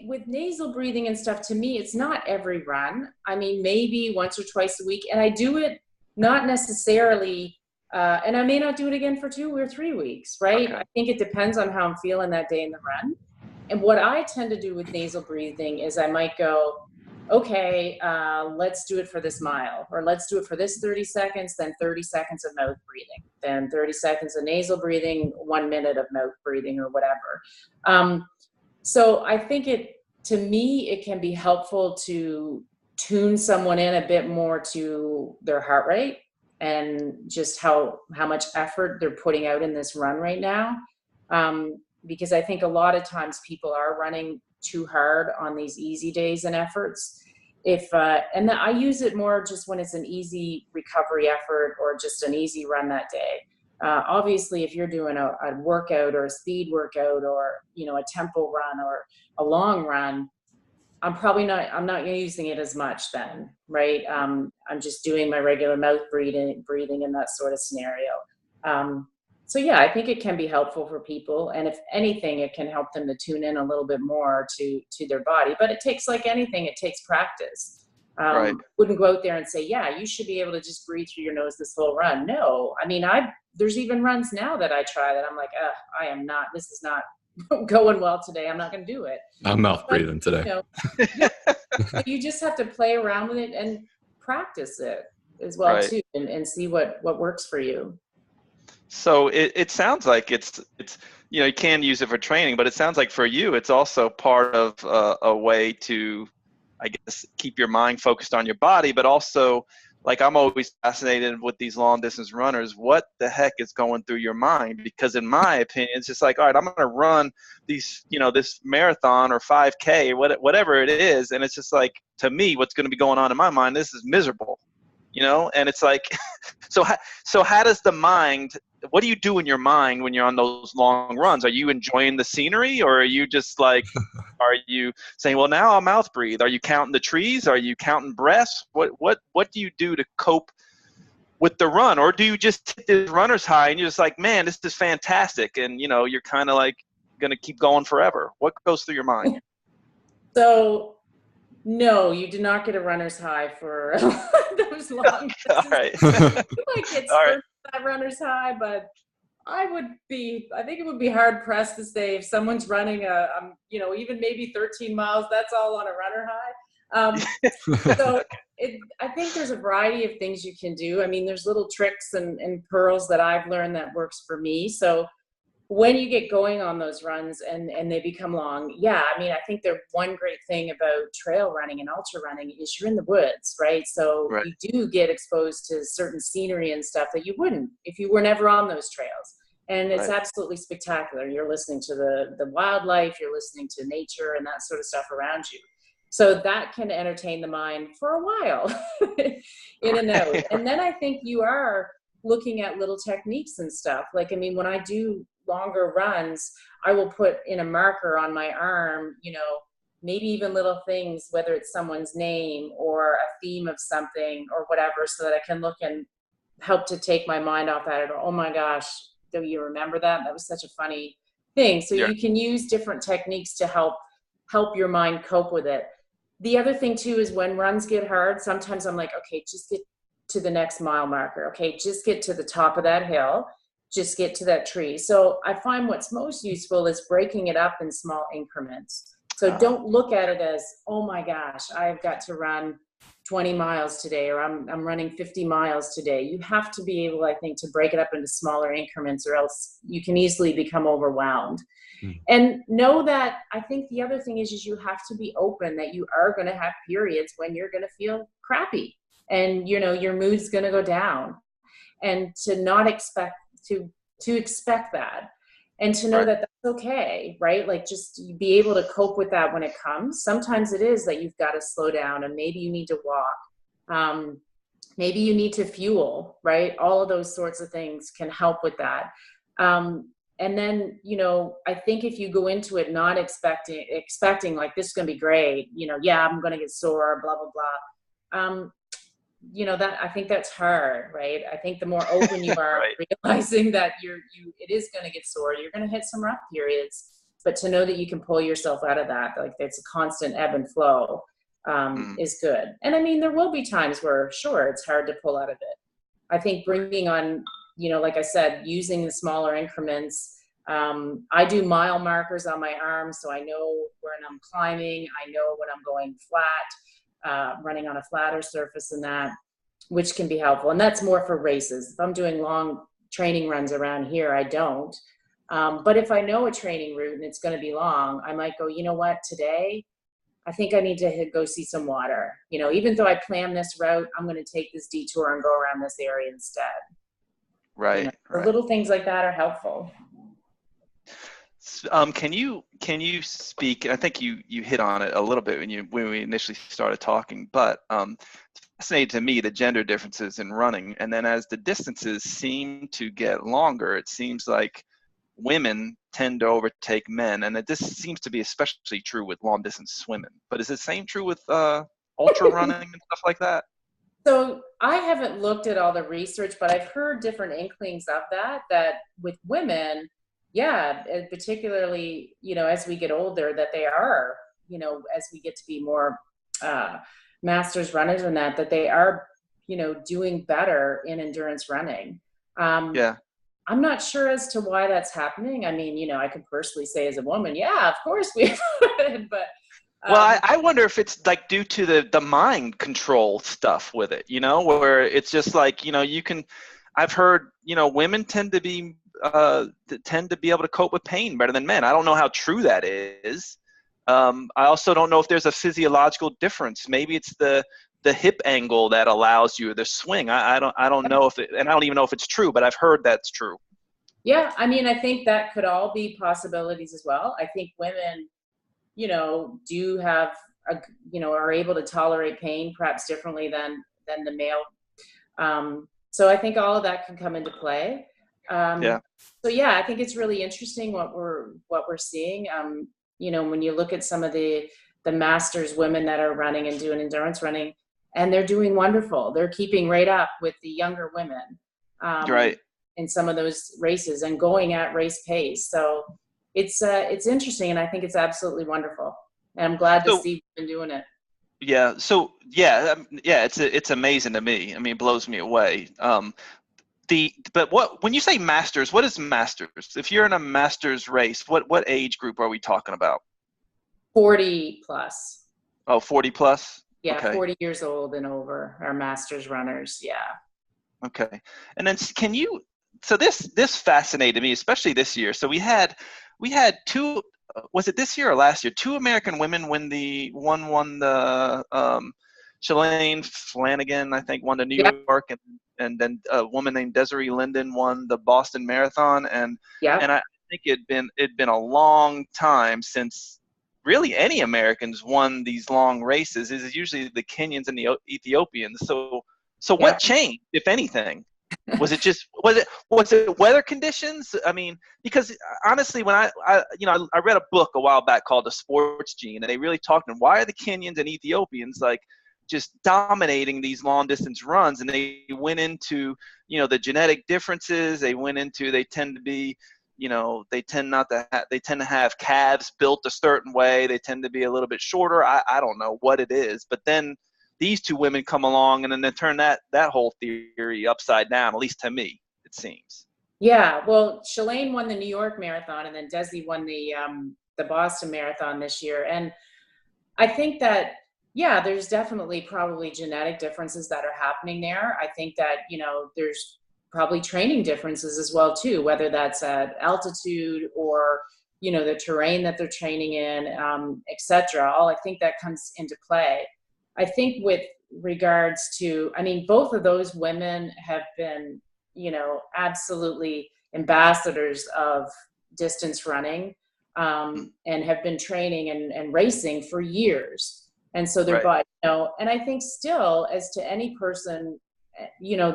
With nasal breathing and stuff, to me, it's not every run. I mean, maybe once or twice a week, and I do it not necessarily, and I may not do it again for 2 or 3 weeks, right? Okay. I think it depends on how I'm feeling that day in the run. And what I tend to do with nasal breathing is I might go, okay, let's do it for this mile, or let's do it for this 30 seconds, then 30 seconds of mouth breathing, then 30 seconds of nasal breathing, 1 minute of mouth breathing, or whatever. So I think to me, it can be helpful to tune someone in a bit more to their heart rate and just how much effort they're putting out in this run right now. Because I think a lot of times people are running too hard on these easy days and efforts. And I use it more just when it's an easy recovery effort or just an easy run that day. Obviously, if you're doing a workout or a speed workout or, a tempo run or a long run, I'm not using it as much then, right? I'm just doing my regular mouth breathing in that sort of scenario. So yeah, I think it can be helpful for people. And if anything, it can help them to tune in a little bit more to their body. But it takes, like anything, it takes practice. Right. Wouldn't go out there and say, yeah, you should be able to just breathe through your nose this whole run. No, I mean, there's even runs now that I try that I'm like, this is not going well today. I'm not going to do it. I'm mouth breathing today. You just have to play around with it and practice it as well, right, too, and see what works for you. So it sounds like it's you can use it for training, but it sounds like for you, it's also part of a way to, I guess, keep your mind focused on your body, but also, like, I'm always fascinated with these long distance runners. What the heck is going through your mind? Because in my opinion, it's just like, all right, I'm going to run these, this marathon or 5K or whatever it is. And it's just like, to me, what's going to be going on in my mind, this is miserable, and it's like, so how does the mind what do you do in your mind when you're on those long runs? Are you enjoying the scenery, or are you just like, are you saying, well, now I'll mouth breathe? Are you counting the trees? Are you counting breaths? What do you do to cope with the run? Or do you just hit this runner's high and you're just like, man, this is fantastic, and you know, you're kind of like going to keep going forever? What goes through your mind? So no, you do not get a runner's high for those long All distances. right. You might get All right. spurts of that runner's high, but I think it would be hard pressed to say if someone's running even maybe 13 miles, that's all on a runner high. So I think there's a variety of things you can do. I mean, there's little tricks and pearls that I've learned that works for me. So when you get going on those runs and they become long, yeah, I mean, I think the one great thing about trail running and ultra running is you're in the woods, right? So Right. you do get exposed to certain scenery and stuff that you wouldn't if you were never on those trails. And it's Right. absolutely spectacular. You're listening to the wildlife, you're listening to nature and that sort of stuff around you. So that can entertain the mind for a while, in and out. And then I think you are looking at little techniques and stuff. Like, I mean, when I do longer runs, I will put in a marker on my arm, maybe even little things, whether it's someone's name or a theme of something or whatever, so that I can look and help to take my mind off that. Oh my gosh, do you remember that? That was such a funny thing. So Yeah. you can use different techniques to help your mind cope with it. The other thing too is when runs get hard, sometimes I'm like, okay, just get to the next mile marker. Okay, just get to the top of that hill. Just get to that tree. So I find what's most useful is breaking it up in small increments. So don't look at it as, oh my gosh, I've got to run 20 miles today, or I'm running 50 miles today. You have to be able, I think, to break it up into smaller increments, or else you can easily become overwhelmed. And know that, I think the other thing is you have to be open that you are going to have periods when you're going to feel crappy and, your mood's going to go down, and to not expect to expect that, and to know that that's okay, right? Like, just be able to cope with that when it comes. Sometimes it is that you've got to slow down, and maybe you need to walk. Maybe you need to fuel, right? All of those sorts of things can help with that. And then, I think if you go into it not expecting like, this is going to be great, yeah, I'm going to get sore, blah, blah, blah. That, I think that's hard, right? I think the more open you are, right, realizing that it is going to get sore, you're going to hit some rough periods, but to know that you can pull yourself out of that, like it's a constant ebb and flow, is good. And I mean, there will be times where, sure, it's hard to pull out of it. I think bringing on, like I said, using the smaller increments. I do mile markers on my arm, so I know when I'm climbing, I know when I'm going flat, running on a flatter surface, and that, which can be helpful. And that's more for races. If I'm doing long training runs around here, I don't. But if I know a training route and it's going to be long, I might go, you know what, today, I think I need to go see some water. Even though I plan this route, I'm going to take this detour and go around this area instead. Right. The little things like that are helpful. Can you speak? I think you hit on it a little bit when we initially started talking, but it's fascinating to me, the gender differences in running. And then as the distances seem to get longer, it seems like women tend to overtake men, and this seems to be especially true with long distance swimming. But is the same true with ultra running and stuff like that? So I haven't looked at all the research, but I've heard different inklings of that with women, yeah, particularly, as we get older, that they are, as we get to be more masters runners and that they are, doing better in endurance running. Yeah. I'm not sure as to why that's happening. I mean, I could personally say as a woman, yeah, of course we would, but well, I wonder if it's like due to the mind control stuff with it, where it's just like, I've heard, women tend to be able to cope with pain better than men. I don't know how true that is. I also don't know if there's a physiological difference. Maybe it's the hip angle that allows you the swing. I don't know and I don't even know if it's true, but I've heard that's true. Yeah. I mean, I think that could all be possibilities as well. I think women, do have are able to tolerate pain perhaps differently than the male. So I think all of that can come into play. Yeah. So yeah, I think it's really interesting what we're seeing. When you look at some of the masters women that are running and doing endurance running, and they're doing wonderful. They're keeping right up with the younger women Right. in some of those races and going at race pace. So it's interesting, and I think it's absolutely wonderful. And I'm glad to So, see you've been doing it. yeah. So, yeah. Yeah. It's amazing to me. I mean, it blows me away. But when you say masters, what is masters? If you're in a masters race, what age group are we talking about? 40 plus. Oh, 40 plus. Yeah, Okay. 40 years old and over are masters runners. Yeah. Okay. And then so this fascinated me, especially this year. So we had two, was it this year or last year? Two American women won the Shalane Flanagan, I think, won the New Yeah. York, and then a woman named Desiree Linden won the Boston Marathon. And Yeah. I think it'd been a long time since really any Americans won these long races. It's usually the Kenyans and the Ethiopians. So what changed, if anything? Was it weather conditions? I mean, because honestly, when I read a book a while back called The Sports Gene, and they really talked on why are the Kenyans and Ethiopians like just dominating these long distance runs, and they went into the genetic differences. They tend to be they tend to have calves built a certain way. They tend to be a little bit shorter. I don't know what it is, but then these two women come along and then they turn that whole theory upside down, at least to me, it seems. Yeah. Well, Shalane won the New York Marathon, and then Desi won the Boston Marathon this year. And I think that, yeah, there's definitely probably genetic differences that are happening there. I think that, there's probably training differences as well too, whether that's at altitude or, the terrain that they're training in, et cetera. All I think that comes into play. I think with regards to, both of those women have been, absolutely ambassadors of distance running, and have been training and racing for years. And so they're, Right. and I think still, as to any person,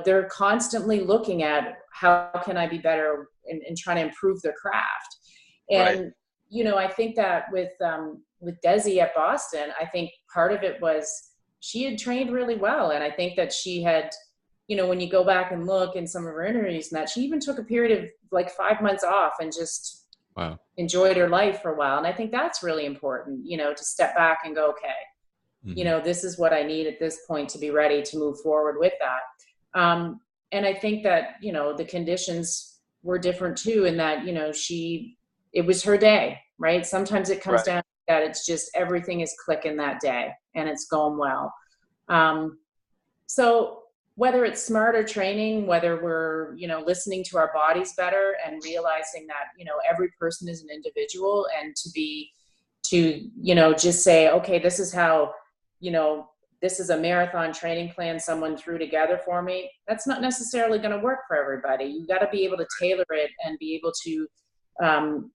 they're constantly looking at how can I be better and trying to improve their craft. And, I think that with Desi at Boston, I think part of it was she had trained really well. And I think that she had, when you go back and look in some of her interviews and that, she even took a period of like 5 months off and just enjoyed her life for a while. And I think that's really important, to step back and go, okay, this is what I need at this point to be ready to move forward with that. And I think that, the conditions were different too, in that, it was her day, right? Sometimes it comes down to that it's just everything is clicking that day and it's going well. So whether it's smarter training, whether we're, listening to our bodies better and realizing that, every person is an individual, and to just say, okay, this is how, this is a marathon training plan someone threw together for me. That's not necessarily going to work for everybody. You got to be able to tailor it and be able to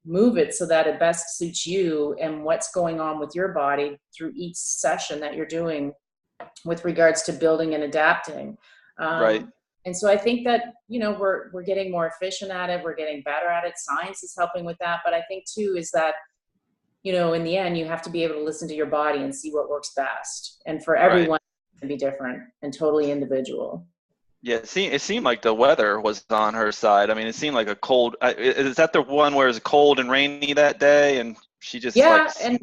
move it so that it best suits you and what's going on with your body through each session that you're doing with regards to building and adapting. And so I think that, we're getting more efficient at it. We're getting better at it. Science is helping with that. But I think too, is that, in the end, you have to be able to listen to your body and see what works best. And for everyone, it can be different and totally individual. Yeah, it seemed like the weather was on her side. I mean, it seemed like a cold. Is that the one where it's cold and rainy that day, and she just and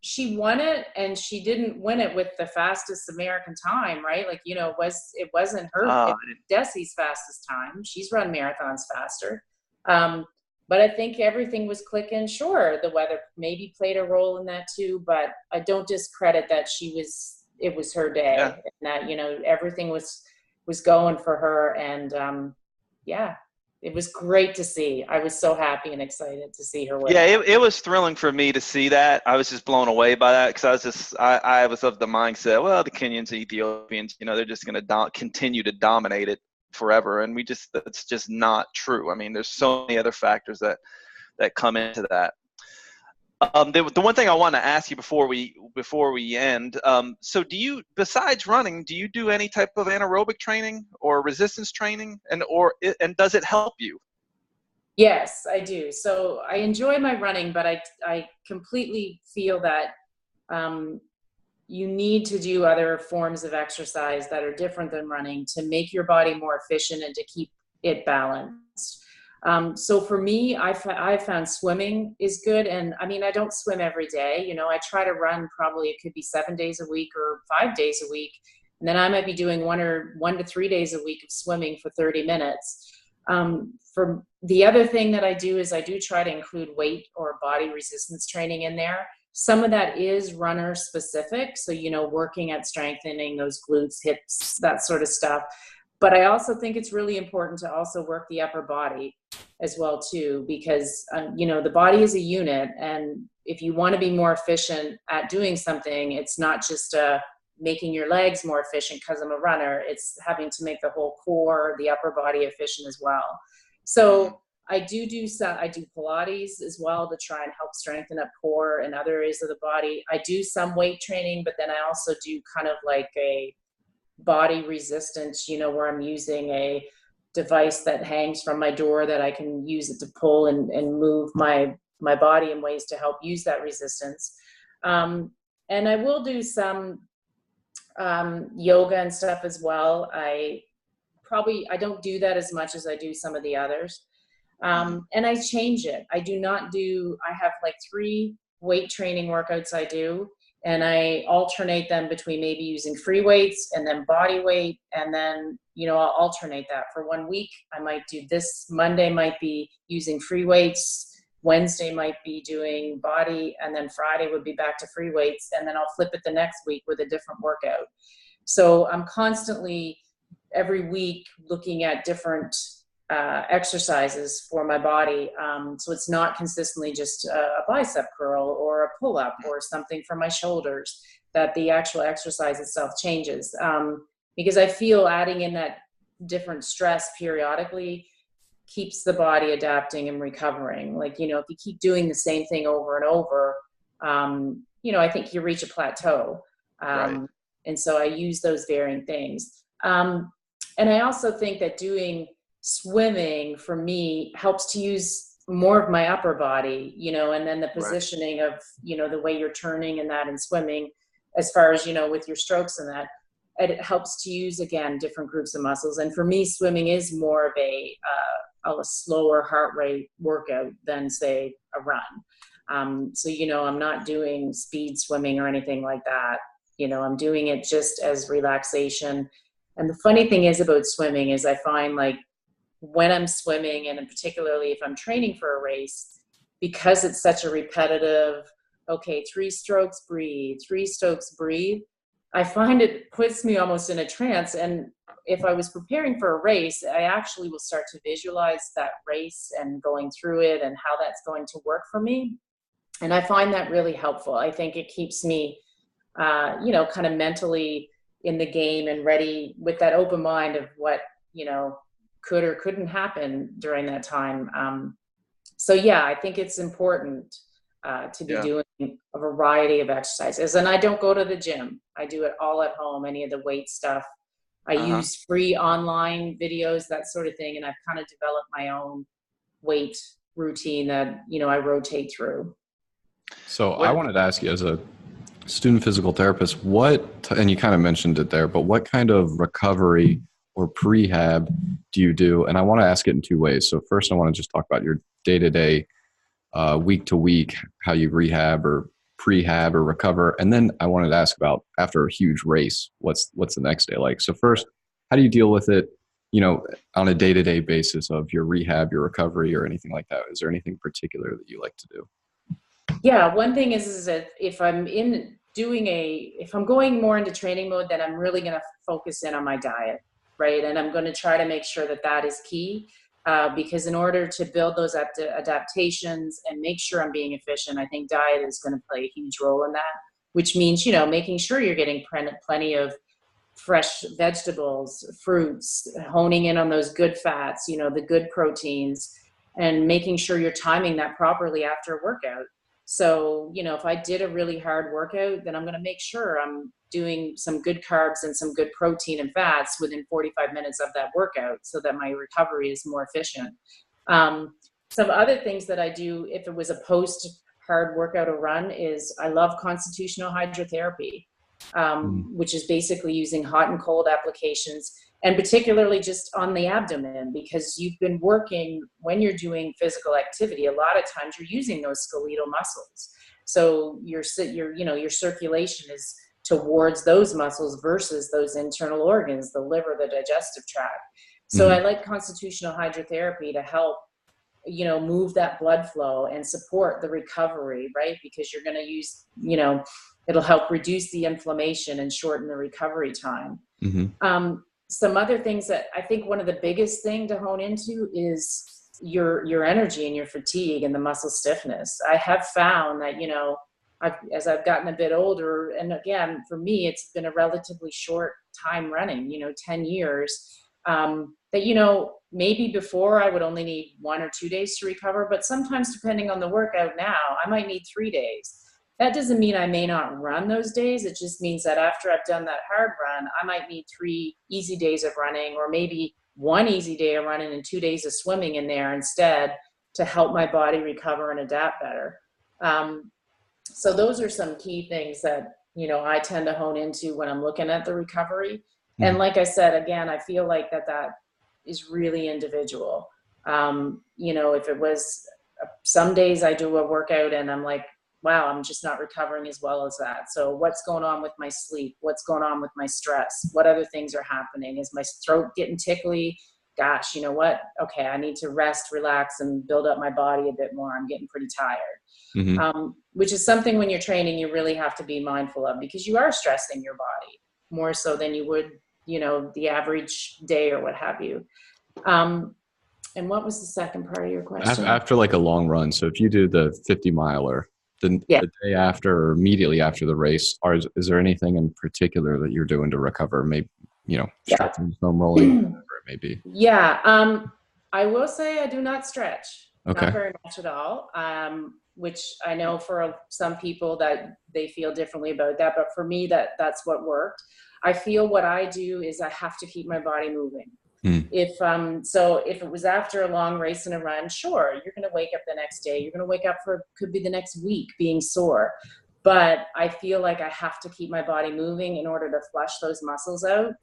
she won it, and she didn't win it with the fastest American time, right? Like, it wasn't her. Desi's fastest time. She's run marathons faster. But I think everything was clicking. Sure, the weather maybe played a role in that too, but I don't discredit that it was her day, and that, everything was going for her. And it was great to see. I was so happy and excited to see her win. Yeah, it was thrilling for me to see that. I was just blown away by that, because I was of the mindset, well, the Kenyans, the Ethiopians, they're just going to continue to dominate it forever, and that's just not true. I mean, there's so many other factors that come into that. The one thing I want to ask you before we end, so do you, besides running, do you do any type of anaerobic training or resistance training, and does it help you? Yes, I do. So I enjoy my running, but I completely feel that you need to do other forms of exercise that are different than running to make your body more efficient and to keep it balanced. So for me, I found swimming is good. And I mean, I don't swim every day. You know, I try to run, probably it could be 7 days a week or 5 days a week. And then I might be doing 1 to 3 days a week of swimming for 30 minutes. For the other thing that I do is I do try to include weight or body resistance training in there. Some of that is runner specific. So, you know, working at strengthening those glutes, hips, that sort of stuff. But I also think it's really important to also work the upper body as well too, because, you know, the body is a unit. And if you want to be more efficient at doing something, it's not just making your legs more efficient because I'm a runner. It's having to make the whole core, the upper body efficient as well. So I do Pilates as well to try and help strengthen up core and other areas of the body. I do some weight training, but then I also do kind of like a body resistance, you know, where I'm using a device that hangs from my door that I can use it to pull and move my body in ways to help use that resistance. And I will do some yoga and stuff as well. I don't do that as much as I do some of the others. And I change it. I have like 3 weight training workouts I do, and I alternate them between maybe using free weights and then body weight. And then, you know, I'll alternate that for 1 week. I might do this Monday might be using free weights, Wednesday might be doing body, and then Friday would be back to free weights. And then I'll flip it the next week with a different workout. So I'm constantly every week looking at different exercises for my body. So it's not consistently just a bicep curl or a pull-up or something for my shoulders, that the actual exercise itself changes. Because I feel adding in that different stress periodically keeps the body adapting and recovering. Like, you know, if you keep doing the same thing over and over, you know, I think you reach a plateau. Right. And so I use those varying things. And I also think that doing swimming for me helps to use more of my upper body, you know, and then the positioning of, you know, the way you're turning and that in swimming, as far as, you know, with your strokes and that, it helps to use, again, different groups of muscles. And for me, swimming is more of a slower heart rate workout than, say, a run. So, you know, I'm not doing speed swimming or anything like that. You know, I'm doing it just as relaxation. And the funny thing is about swimming is I find, like, when I'm swimming, and particularly if I'm training for a race, because it's such a repetitive, okay, 3 strokes, breathe, 3 strokes, breathe, I find it puts me almost in a trance. And if I was preparing for a race, I actually will start to visualize that race and going through it and how that's going to work for me. And I find that really helpful. I think it keeps me, you know, kind of mentally in the game and ready with that open mind of what, you know, could or couldn't happen during that time. So yeah, I think it's important to be doing a variety of exercises. And I don't go to the gym. I do it all at home, any of the weight stuff. I use free online videos, that sort of thing. And I've kind of developed my own weight routine that, you know, I rotate through. So I wanted to ask you, as a student physical therapist, and you kind of mentioned it there, but what kind of recovery or prehab do you do? And I want to ask it in 2 ways. So first, I want to just talk about your day-to-day, week to week, how you rehab or prehab or recover. And then I wanted to ask about, after a huge race, what's the next day like? So first, how do you deal with it, you know, on a day-to-day basis of your rehab, your recovery, or anything like that? Is there anything particular that you like to do? Yeah, one thing is that if I'm going more into training mode, then I'm really going to focus in on my diet, right? And I'm going to try to make sure that is key, because in order to build those adaptations and make sure I'm being efficient, I think diet is going to play a huge role in that, which means, you know, making sure you're getting plenty of fresh vegetables, fruits, honing in on those good fats, you know, the good proteins, and making sure you're timing that properly after a workout. So, if I did a really hard workout, then I'm going to make sure I'm doing some good carbs and some good protein and fats within 45 minutes of that workout so that my recovery is more efficient. Some other things that I do if it was a post hard workout or run is I love constitutional hydrotherapy, which is basically using hot and cold applications, and particularly just on the abdomen, because you've been working when you're doing physical activity. A lot of times you're using those skeletal muscles. So your circulation is towards those muscles versus those internal organs, the liver, the digestive tract. So I like constitutional hydrotherapy to help, move that blood flow and support the recovery, right? Because you're going to use, it'll help reduce the inflammation and shorten the recovery time. Some other things that I think one of the biggest thing to hone into is your energy and your fatigue and the muscle stiffness. I have found that, as I've gotten a bit older, and again, for me, it's been a relatively short time running, 10 years, that, maybe before I would only need 1 or 2 days to recover, but sometimes depending on the workout now, I might need 3 days. That doesn't mean I may not run those days. It just means that after I've done that hard run, I might need 3 easy days of running, or maybe 1 easy day of running and 2 days of swimming in there instead, to help my body recover and adapt better. So those are some key things that, I tend to hone into when I'm looking at the recovery. And like I said, again, I feel like that is really individual. If it was some days I do a workout and I'm like, wow, I'm just not recovering as well as that. So what's going on with my sleep? What's going on with my stress? What other things are happening? Is my throat getting tickly? Gosh, you know what? Okay, I need to rest, relax, and build up my body a bit more. I'm getting pretty tired. Which is something when you're training, you really have to be mindful of, because you are stressing your body more so than you would, the average day or what have you. And what was the second part of your question? After like a long run. So if you do the 50 miler, the day after or immediately after the race, is there anything in particular that you're doing to recover? Maybe, stretching, foam rolling, whatever it may be. I will say I do not stretch. Okay. Not very much at all. Which I know for some people that they feel differently about that, but for me, that's what worked. I feel what I do is I have to keep my body moving. If it was after a long race and a run, sure, you're going to wake up the next day. You're going to wake up could be the next week being sore. But I feel like I have to keep my body moving in order to flush those muscles out,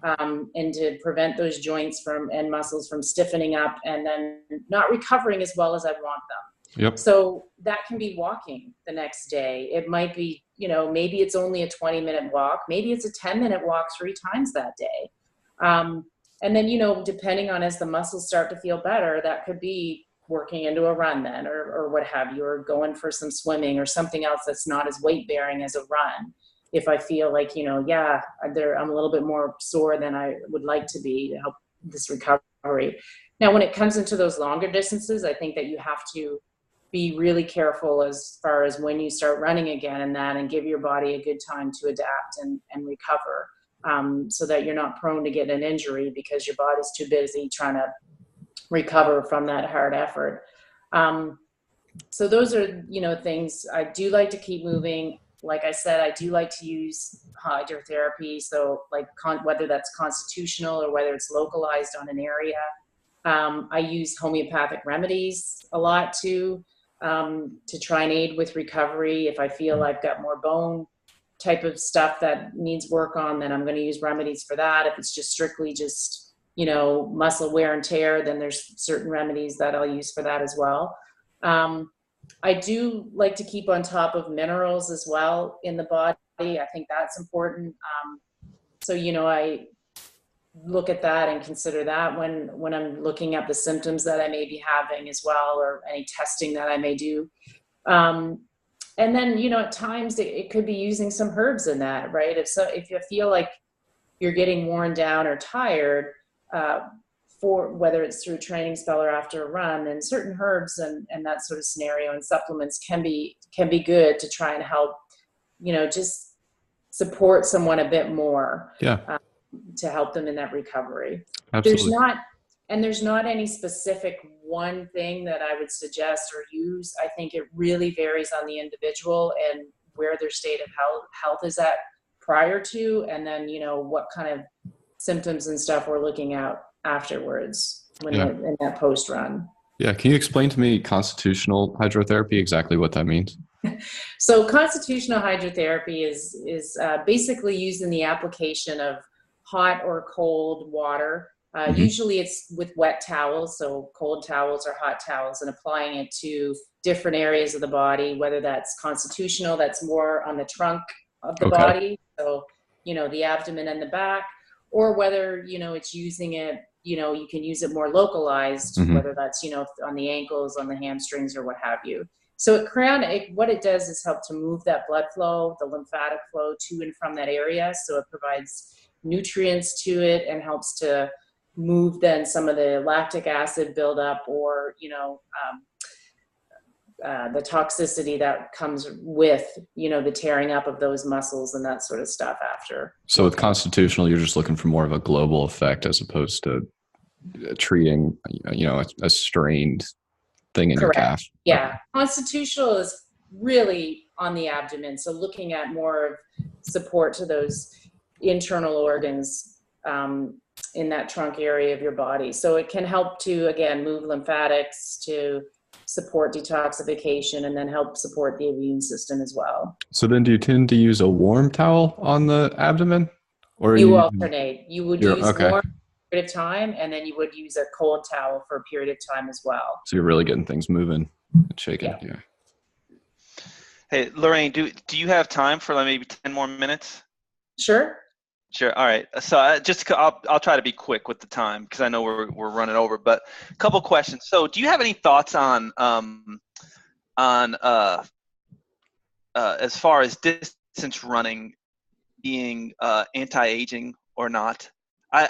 and to prevent those joints and muscles from stiffening up and then not recovering as well as I want them. So that can be walking the next day. It might be, maybe it's only a 20-minute walk. Maybe it's a 10-minute walk 3 times that day. And then, depending on as the muscles start to feel better, that could be working into a run then, or what have you, or going for some swimming or something else that's not as weight bearing as a run. If I feel like, I'm a little bit more sore than I would like to be to help this recovery. Now, when it comes into those longer distances, I think that you have to be really careful as far as when you start running again and give your body a good time to adapt and recover. So that you're not prone to get an injury because your body's too busy trying to recover from that hard effort. So those are, things I do like to keep moving. Like I said, I do like to use hydrotherapy. So like whether that's constitutional or whether it's localized on an area. I use homeopathic remedies a lot too, to try and aid with recovery. If I feel I've got more bone type of stuff that needs work on, then I'm going to use remedies for that. If it's just strictly muscle wear and tear, then there's certain remedies that I'll use for that as well. I do like to keep on top of minerals as well in the body. I think that's important. So, I look at that and consider that when I'm looking at the symptoms that I may be having as well, or any testing that I may do. And then, at times it could be using some herbs in that, right? If you feel like you're getting worn down or tired, for whether it's through a training spell or after a run, then certain herbs and that sort of scenario and supplements can be good to try and help, just support someone a bit more, to help them in that recovery. Absolutely. There's not any specific one thing that I would suggest or use. I think it really varies on the individual and where their state of health is at prior to, and then, you know, what kind of symptoms and stuff we're looking at afterwards when in that post run. Yeah. Can you explain to me constitutional hydrotherapy, exactly what that means? So constitutional hydrotherapy is basically used in the application of hot or cold water. Usually it's with wet towels, so cold towels or hot towels, and applying it to different areas of the body, whether that's constitutional, that's more on the trunk of the body, so, you know, the abdomen and the back, or whether, you know, it's using it, you know, you can use it more localized, whether that's, you know, on the ankles, on the hamstrings, or what have you. So what it does is help to move that blood flow, the lymphatic flow to and from that area. So it provides nutrients to it and helps to move then some of the lactic acid buildup, or, you know, the toxicity that comes with, you know, the tearing up of those muscles and that sort of stuff after. So with constitutional, you're just looking for more of a global effect as opposed to treating, you know, a strained thing in your calf. Yeah. Okay. Constitutional is really on the abdomen. So looking at more of support to those internal organs in that trunk area of your body. So it can help to, again, move lymphatics, to support detoxification, and then help support the immune system as well. So then do you tend to use a warm towel on the abdomen? Or you alternate. You would use warm okay. period of time, and then you would use a cold towel for a period of time as well. So you're really getting things moving and shaking. Yeah. Hey, Lorraine, do you have time for like maybe 10 more minutes? Sure. Sure. All right. So I'll try to be quick with the time because I know we're running over. But a couple questions. So, do you have any thoughts on as far as distance running being anti-aging or not? I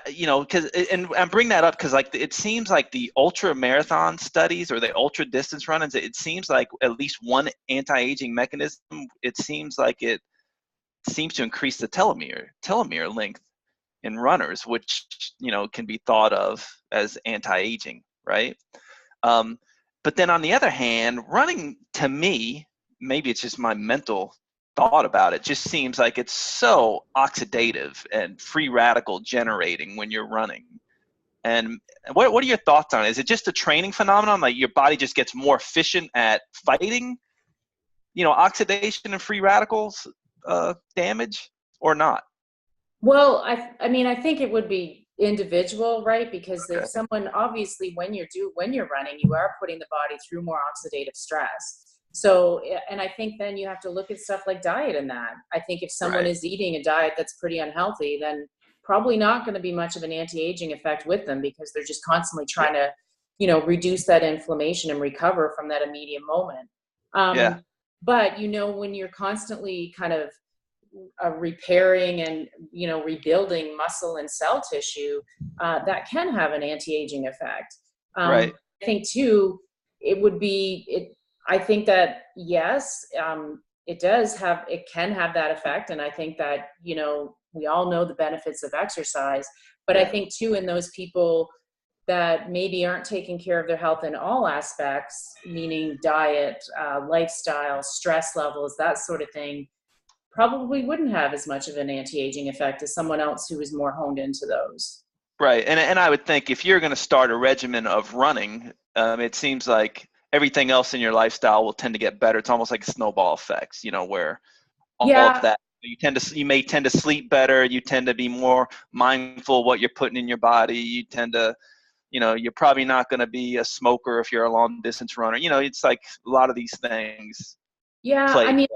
bring that up because like it seems like the ultramarathon studies or the ultra distance runnings, it seems like at least one anti-aging mechanism. It seems like it seems to increase the telomere length in runners, which, you know, can be thought of as anti-aging, right? But then on the other hand, running, to me, maybe it's just my mental thought about it, just seems like it's so oxidative and free radical generating when you're running. And what are your thoughts on it? Is it just a training phenomenon, like your body just gets more efficient at fighting, you know, oxidation and free radicals damage, or not? Well, I mean, I think it would be individual, right? Because if someone, obviously when you're running, you are putting the body through more oxidative stress. So, and I think then you have to look at stuff like diet in that. I think if someone is eating a diet that's pretty unhealthy, then probably not going to be much of an anti-aging effect with them, because they're just constantly trying to, you know, reduce that inflammation and recover from that immediate moment. But, you know, when you're constantly kind of repairing and, you know, rebuilding muscle and cell tissue, that can have an anti-aging effect. I think too, I think that, yes, it can have that effect. And I think that, you know, we all know the benefits of exercise, but I think too, in those people that maybe aren't taking care of their health in all aspects, meaning diet, lifestyle, stress levels, that sort of thing, probably wouldn't have as much of an anti-aging effect as someone else who is more honed into those. Right. And I would think if you're going to start a regimen of running, it seems like everything else in your lifestyle will tend to get better. It's almost like snowball effects, you know, where all of that, you may tend to sleep better. You tend to be more mindful of what you're putting in your body. You tend to, you know, you're probably not going to be a smoker if you're a long distance runner. You know, it's like a lot of these things. I mean,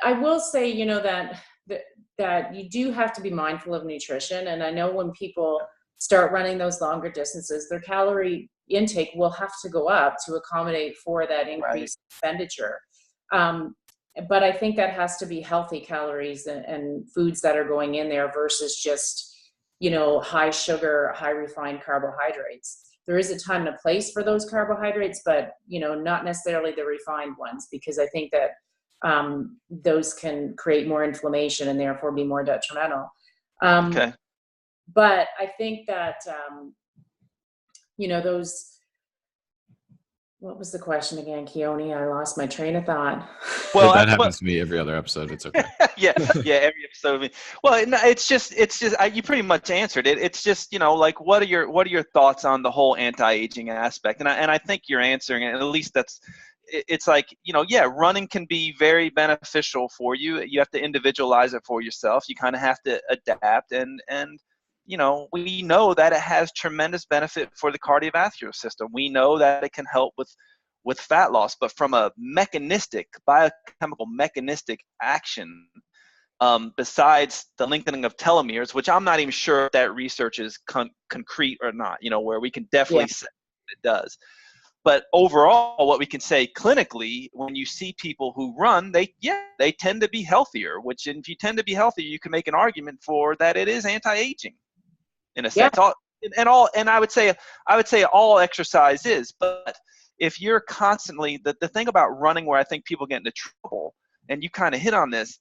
I will say, you know, that you do have to be mindful of nutrition. And I know when people start running those longer distances, their calorie intake will have to go up to accommodate for that increased expenditure. But I think that has to be healthy calories and foods that are going in there versus just, you know, high sugar, high refined carbohydrates. There is a time and a place for those carbohydrates, but, you know, not necessarily the refined ones, because I think that those can create more inflammation and therefore be more detrimental. But I think that, you know, What was the question again, Keone? I lost my train of thought. Well, that happens to me every other episode. It's okay. yeah, every episode of me. Well, no, it's just you pretty much answered it. It's just, like, what are your thoughts on the whole anti-aging aspect? And I think you're answering it. At least it's like, running can be very beneficial for you. You have to individualize it for yourself. You kind of have to adapt, and we know that it has tremendous benefit for the cardiovascular system. We know that it can help with fat loss, but from a biochemical mechanistic action, besides the lengthening of telomeres, which I'm not even sure if that research is concrete or not, where we can definitely say it does. But overall, what we can say clinically, when you see people who run, they tend to be healthier, which if you tend to be healthier, you can make an argument for that it is anti-aging in a sense. And I would say all exercise is, but if you're constantly, the thing about running where I think people get into trouble, and you kind of hit on this,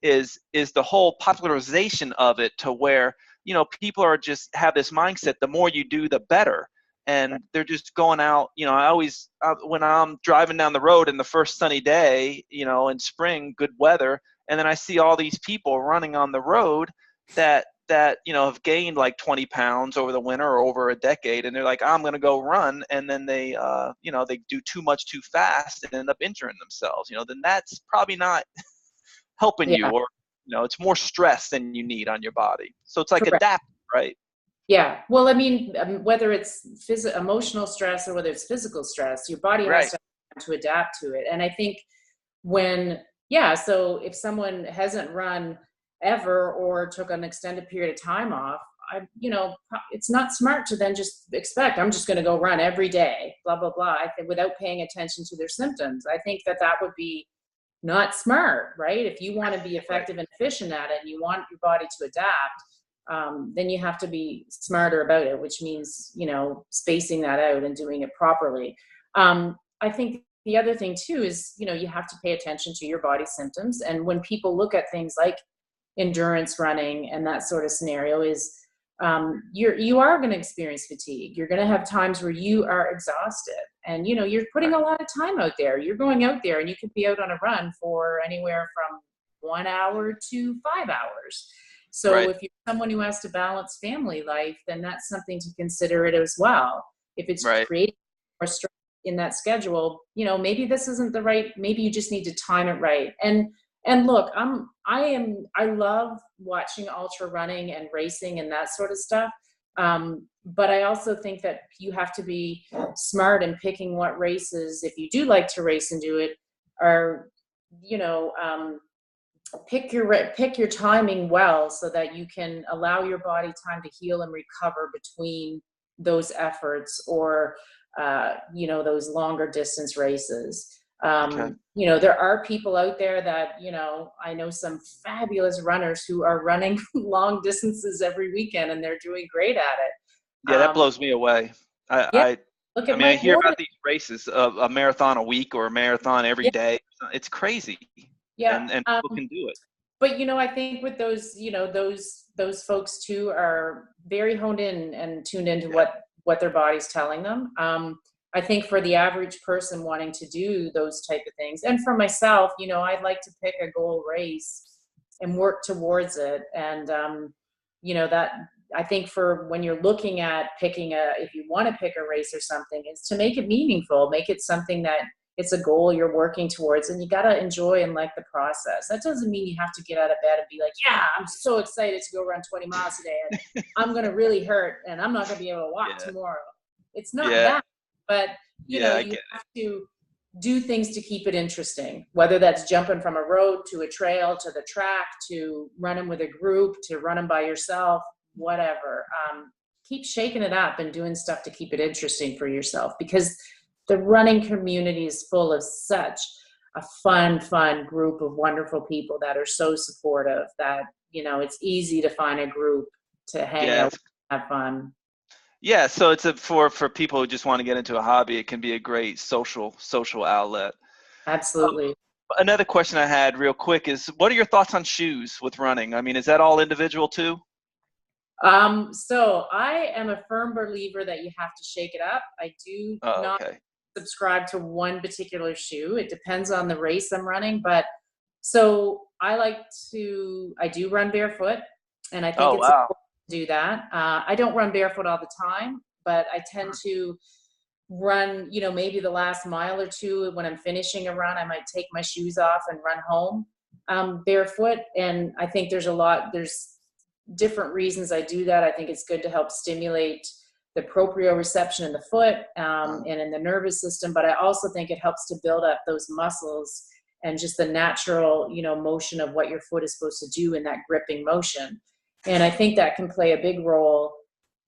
is the whole popularization of it, to where, people are just have this mindset, the more you do, the better. And they're just going out, I always, when I'm driving down the road in the first sunny day, in spring, good weather, and then I see all these people running on the road that have gained like 20 pounds over the winter or over a decade, and they're like, I'm going to go run, and then they they do too much too fast and end up injuring themselves, then that's probably not helping you, or it's more stress than you need on your body. So it's like adapt, right? Yeah. Well, I mean, whether it's emotional stress or whether it's physical stress, your body has to adapt to it. And I think so if someone hasn't run ever or took an extended period of time off, it's not smart to then just expect, I'm just going to go run every day, blah, blah, blah, without paying attention to their symptoms. I think that would be not smart, right? If you want to be effective and efficient at it, and you want your body to adapt, then you have to be smarter about it, which means, spacing that out and doing it properly. I think the other thing too is, you have to pay attention to your body's symptoms. And when people look at things like endurance running and that sort of scenario, is you are going to experience fatigue. You're going to have times where you are exhausted, and you're putting a lot of time out there. You're going out there, and you could be out on a run for anywhere from 1 hour to 5 hours. So if you're someone who has to balance family life, then that's something to consider it as well. If it's creating more stress in that schedule, maybe this isn't the right, maybe you just need to time it right. And look, I love watching ultra running and racing and that sort of stuff. But I also think that you have to be smart in picking what races, if you do like to race and do it, are, pick your timing well, so that you can allow your body time to heal and recover between those efforts, or those longer distance races. There are people out there that, I know some fabulous runners who are running long distances every weekend, and they're doing great at it. Yeah, that blows me away. I hear about these races of a marathon a week or a marathon every day. It's crazy. Yeah. And people can do it. But, I think with those, those folks too are very honed in and tuned into what their body's telling them. I think for the average person wanting to do those type of things, and for myself, I'd like to pick a goal race and work towards it. And, that I think for when you're looking at picking if you want to pick a race or something, is to make it meaningful, make it something that it's a goal you're working towards, and you got to enjoy and like the process. That doesn't mean you have to get out of bed and be like, yeah, I'm so excited to go run 20 miles a day, and I'm going to really hurt, and I'm not going to be able to walk tomorrow. It's not that, but you have to do things to keep it interesting, whether that's jumping from a road to a trail to the track, to running with a group, to running by yourself, whatever. Keep shaking it up and doing stuff to keep it interesting for yourself, because the running community is full of such a fun group of wonderful people that are so supportive that, it's easy to find a group to hang out, have fun. Yeah, so it's for people who just want to get into a hobby, it can be a great social outlet. Absolutely. Another question I had real quick is, what are your thoughts on shoes with running? I mean, is that all individual too? So I am a firm believer that you have to shake it up. I do not subscribe to one particular shoe. It depends on the race I'm running, but so I do run barefoot, and I think Oh, it's wow. important to do that. I don't run barefoot all the time, but I tend to run, maybe the last mile or two when I'm finishing a run. I might take my shoes off and run home barefoot. And I think there's different reasons I do that. I think it's good to help stimulate the proprioception in the foot and in the nervous system, but I also think it helps to build up those muscles and just the natural, motion of what your foot is supposed to do in that gripping motion. And I think that can play a big role,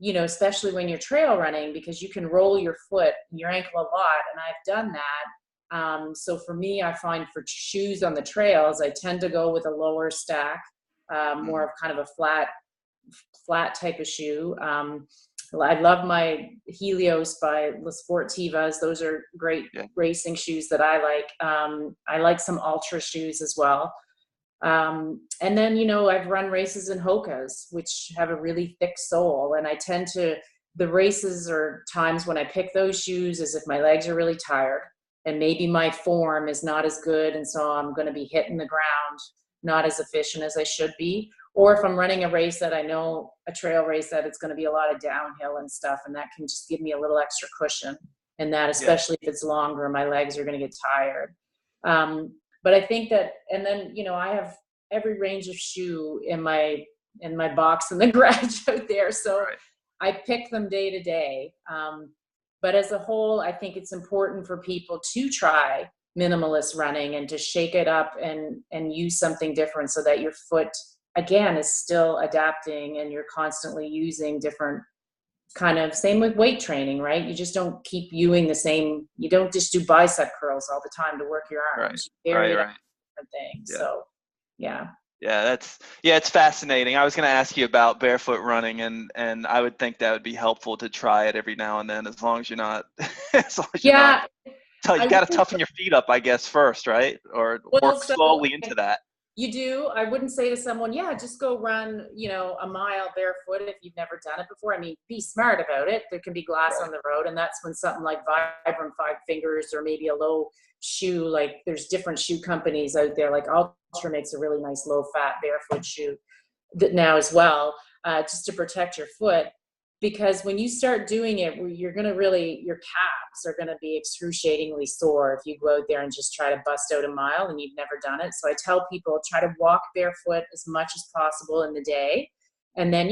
especially when you're trail running, because you can roll your foot and your ankle a lot. And I've done that. So for me, I find for shoes on the trails, I tend to go with a lower stack, more of kind of a flat type of shoe. I love my Helios by La Sportivas. Those are great racing shoes that I like. I like some Ultra shoes as well. And then, I've run races in Hokas, which have a really thick sole. And I tend to, the races or times when I pick those shoes is if my legs are really tired and maybe my form is not as good. And so I'm going to be hitting the ground, not as efficient as I should be. Or if I'm running a race that I know, a trail race, that it's going to be a lot of downhill and stuff, and that can just give me a little extra cushion. And that, especially if it's longer, my legs are going to get tired. But I think that, and then, I have every range of shoe in my box in the garage out there. So I pick them day to day. But as a whole, I think it's important for people to try minimalist running and to shake it up and use something different so that your foot, again, is still adapting and you're constantly using different kind of, same with weight training, right? You just don't keep using the same, you don't just do bicep curls all the time to work your arms. Right. Different things. Yeah. So, yeah. Yeah, it's fascinating. I was going to ask you about barefoot running, and I would think that would be helpful to try it every now and then, as long as you're not, you got to toughen your feet up, I guess, first, right? Or work slowly into that. You do. I wouldn't say to someone, just go run, a mile barefoot if you've never done it before. I mean, be smart about it. There can be glass on the road, and that's when something like Vibram 5 Fingers or maybe a low shoe, like there's different shoe companies out there, like Ultra makes a really nice low-fat barefoot shoe now as well, just to protect your foot. Because when you start doing it, you're going to your calves are going to be excruciatingly sore if you go out there and just try to bust out a mile and you've never done it. So I tell people, try to walk barefoot as much as possible in the day. And then,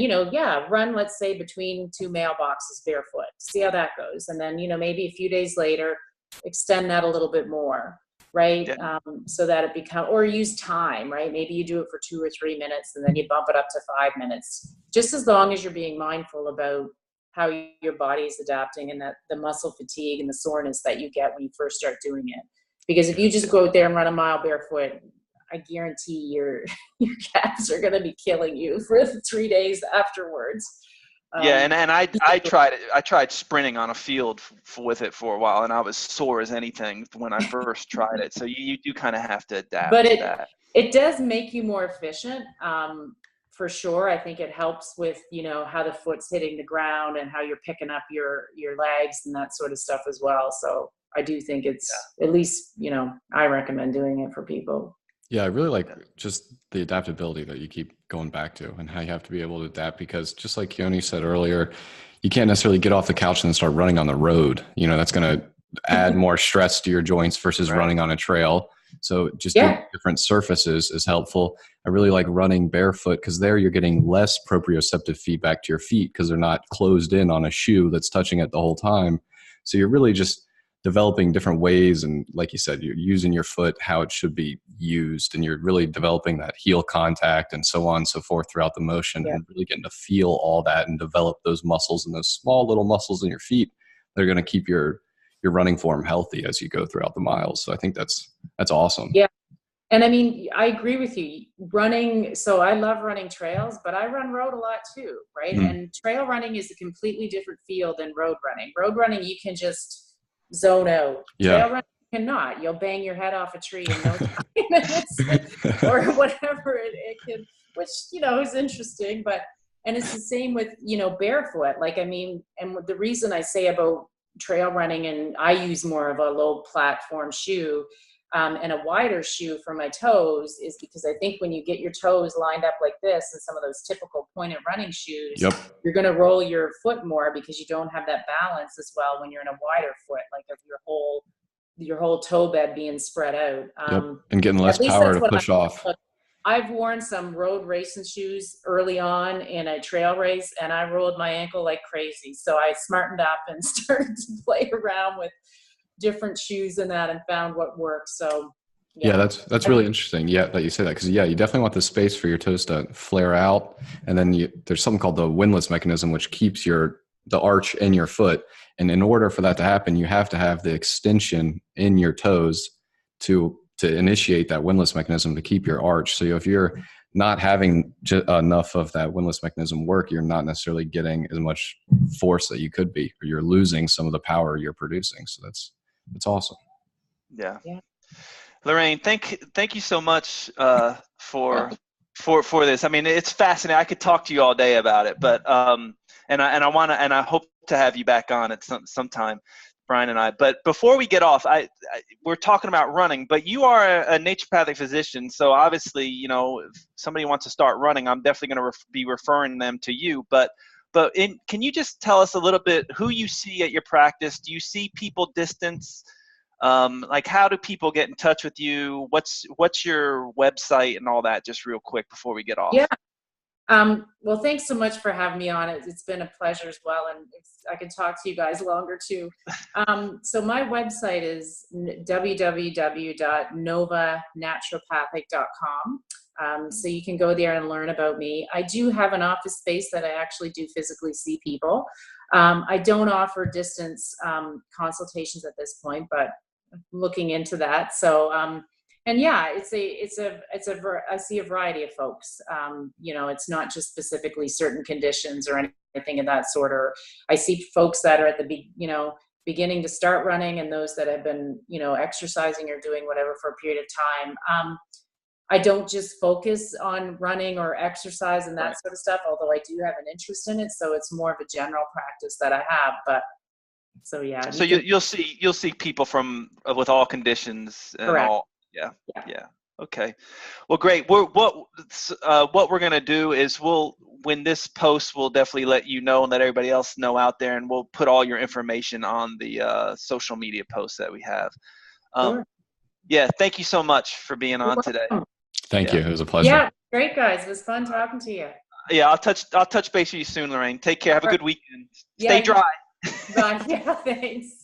run, let's say, between 2 mailboxes barefoot. See how that goes. And then, maybe a few days later, extend that a little bit more, right? Yeah. So that it becomes, or use time, right? Maybe you do it for 2 or 3 minutes and then you bump it up to 5 minutes, just as long as you're being mindful about how your body is adapting and that the muscle fatigue and the soreness that you get when you first start doing it. Because if you just go out there and run a mile barefoot, I guarantee your calves are going to be killing you for 3 days afterwards. And I tried sprinting on a field with it for a while, and I was sore as anything when I first tried it. So you do kind of have to adapt to that. It does make you more efficient, for sure. I think it helps with, how the foot's hitting the ground and how you're picking up your legs and that sort of stuff as well. So I do think it's at least, I recommend doing it for people. Yeah, I really like just the adaptability that you keep going back to and how you have to be able to adapt, because just like Keone said earlier, you can't necessarily get off the couch and then start running on the road. That's going to add more stress to your joints versus running on a trail. So just doing different surfaces is helpful. I really like running barefoot because there you're getting less proprioceptive feedback to your feet because they're not closed in on a shoe that's touching it the whole time. So you're really just developing different ways, and like you said, you're using your foot how it should be used, and you're really developing that heel contact and so on and so forth throughout the motion, and really getting to feel all that and develop those muscles and those small little muscles in your feet that are going to keep your running form healthy as you go throughout the miles. So I think that's awesome. Yeah. And I mean, I agree with you. Running, so I love running trails, but I run road a lot too, right? And trail running is a completely different field than road running. Road running, you can just zone out. Trail running, you cannot. You'll bang your head off a tree in no time. Or whatever it can, which, is interesting. And it's the same with, barefoot. Like, I mean, and the reason I say about trail running, and I use more of a low platform shoe and a wider shoe for my toes, is because I think when you get your toes lined up like this in some of those typical pointed running shoes, Yep. you're going to roll your foot more because you don't have that balance as well when you're in a wider foot, like of your whole toe bed being spread out. Yep. And getting less power to push off. I've worn some road racing shoes early on in a trail race, and I rolled my ankle like crazy. So I smartened up and started to play around with different shoes and that, and found what works. So yeah, that's really interesting. Yeah, that you say that, because yeah, you definitely want the space for your toes to flare out, and then there's something called the windlass mechanism, which keeps the arch in your foot. And in order for that to happen, you have to have the extension in your toes to initiate that windlass mechanism to keep your arch. So if you're not having enough of that windlass mechanism work, you're not necessarily getting as much force that you could be, or you're losing some of the power you're producing. So that's awesome. Yeah. Lorraine, thank you so much for this. I mean, it's fascinating. I could talk to you all day about it, but and I hope to have you back on at sometime, Brian and I. But before we get off, we're talking about running, but you are a naturopathic physician, so obviously, you know, if somebody wants to start running, I'm definitely going to be referring them to you. But can you just tell us a little bit who you see at your practice? Do you see people distance? Like, how do people get in touch with you? What's your website and all that, just real quick before we get off? Yeah. Well, thanks so much for having me on. It's been a pleasure as well. And I can talk to you guys longer too. So my website is www.novanaturopathic.com. So you can go there and learn about me. I do have an office space that I actually do physically see people. I don't offer distance consultations at this point, but looking into that. So, and yeah, I see a variety of folks. You know, it's not just specifically certain conditions or anything of that sort. Or I see folks that are at the beginning to start running, and those that have been, you know, exercising or doing whatever for a period of time. I don't just focus on running or exercise and that sort of stuff, although I do have an interest in it. So it's more of a general practice that I have. But so yeah. So you'll see people with all conditions and correct. all. Yeah. Okay. Well, great. What we're going to do is when this post, we'll definitely let you know and let everybody else know out there, and we'll put all your information on the social media posts that we have. Sure. Yeah. Thank you so much for being on today. Thank you. It was a pleasure. Yeah. Great, guys. It was fun talking to you. Yeah. I'll touch base with you soon, Lorraine. Take care. Have a good weekend. Stay dry. Bye. Yeah. Thanks.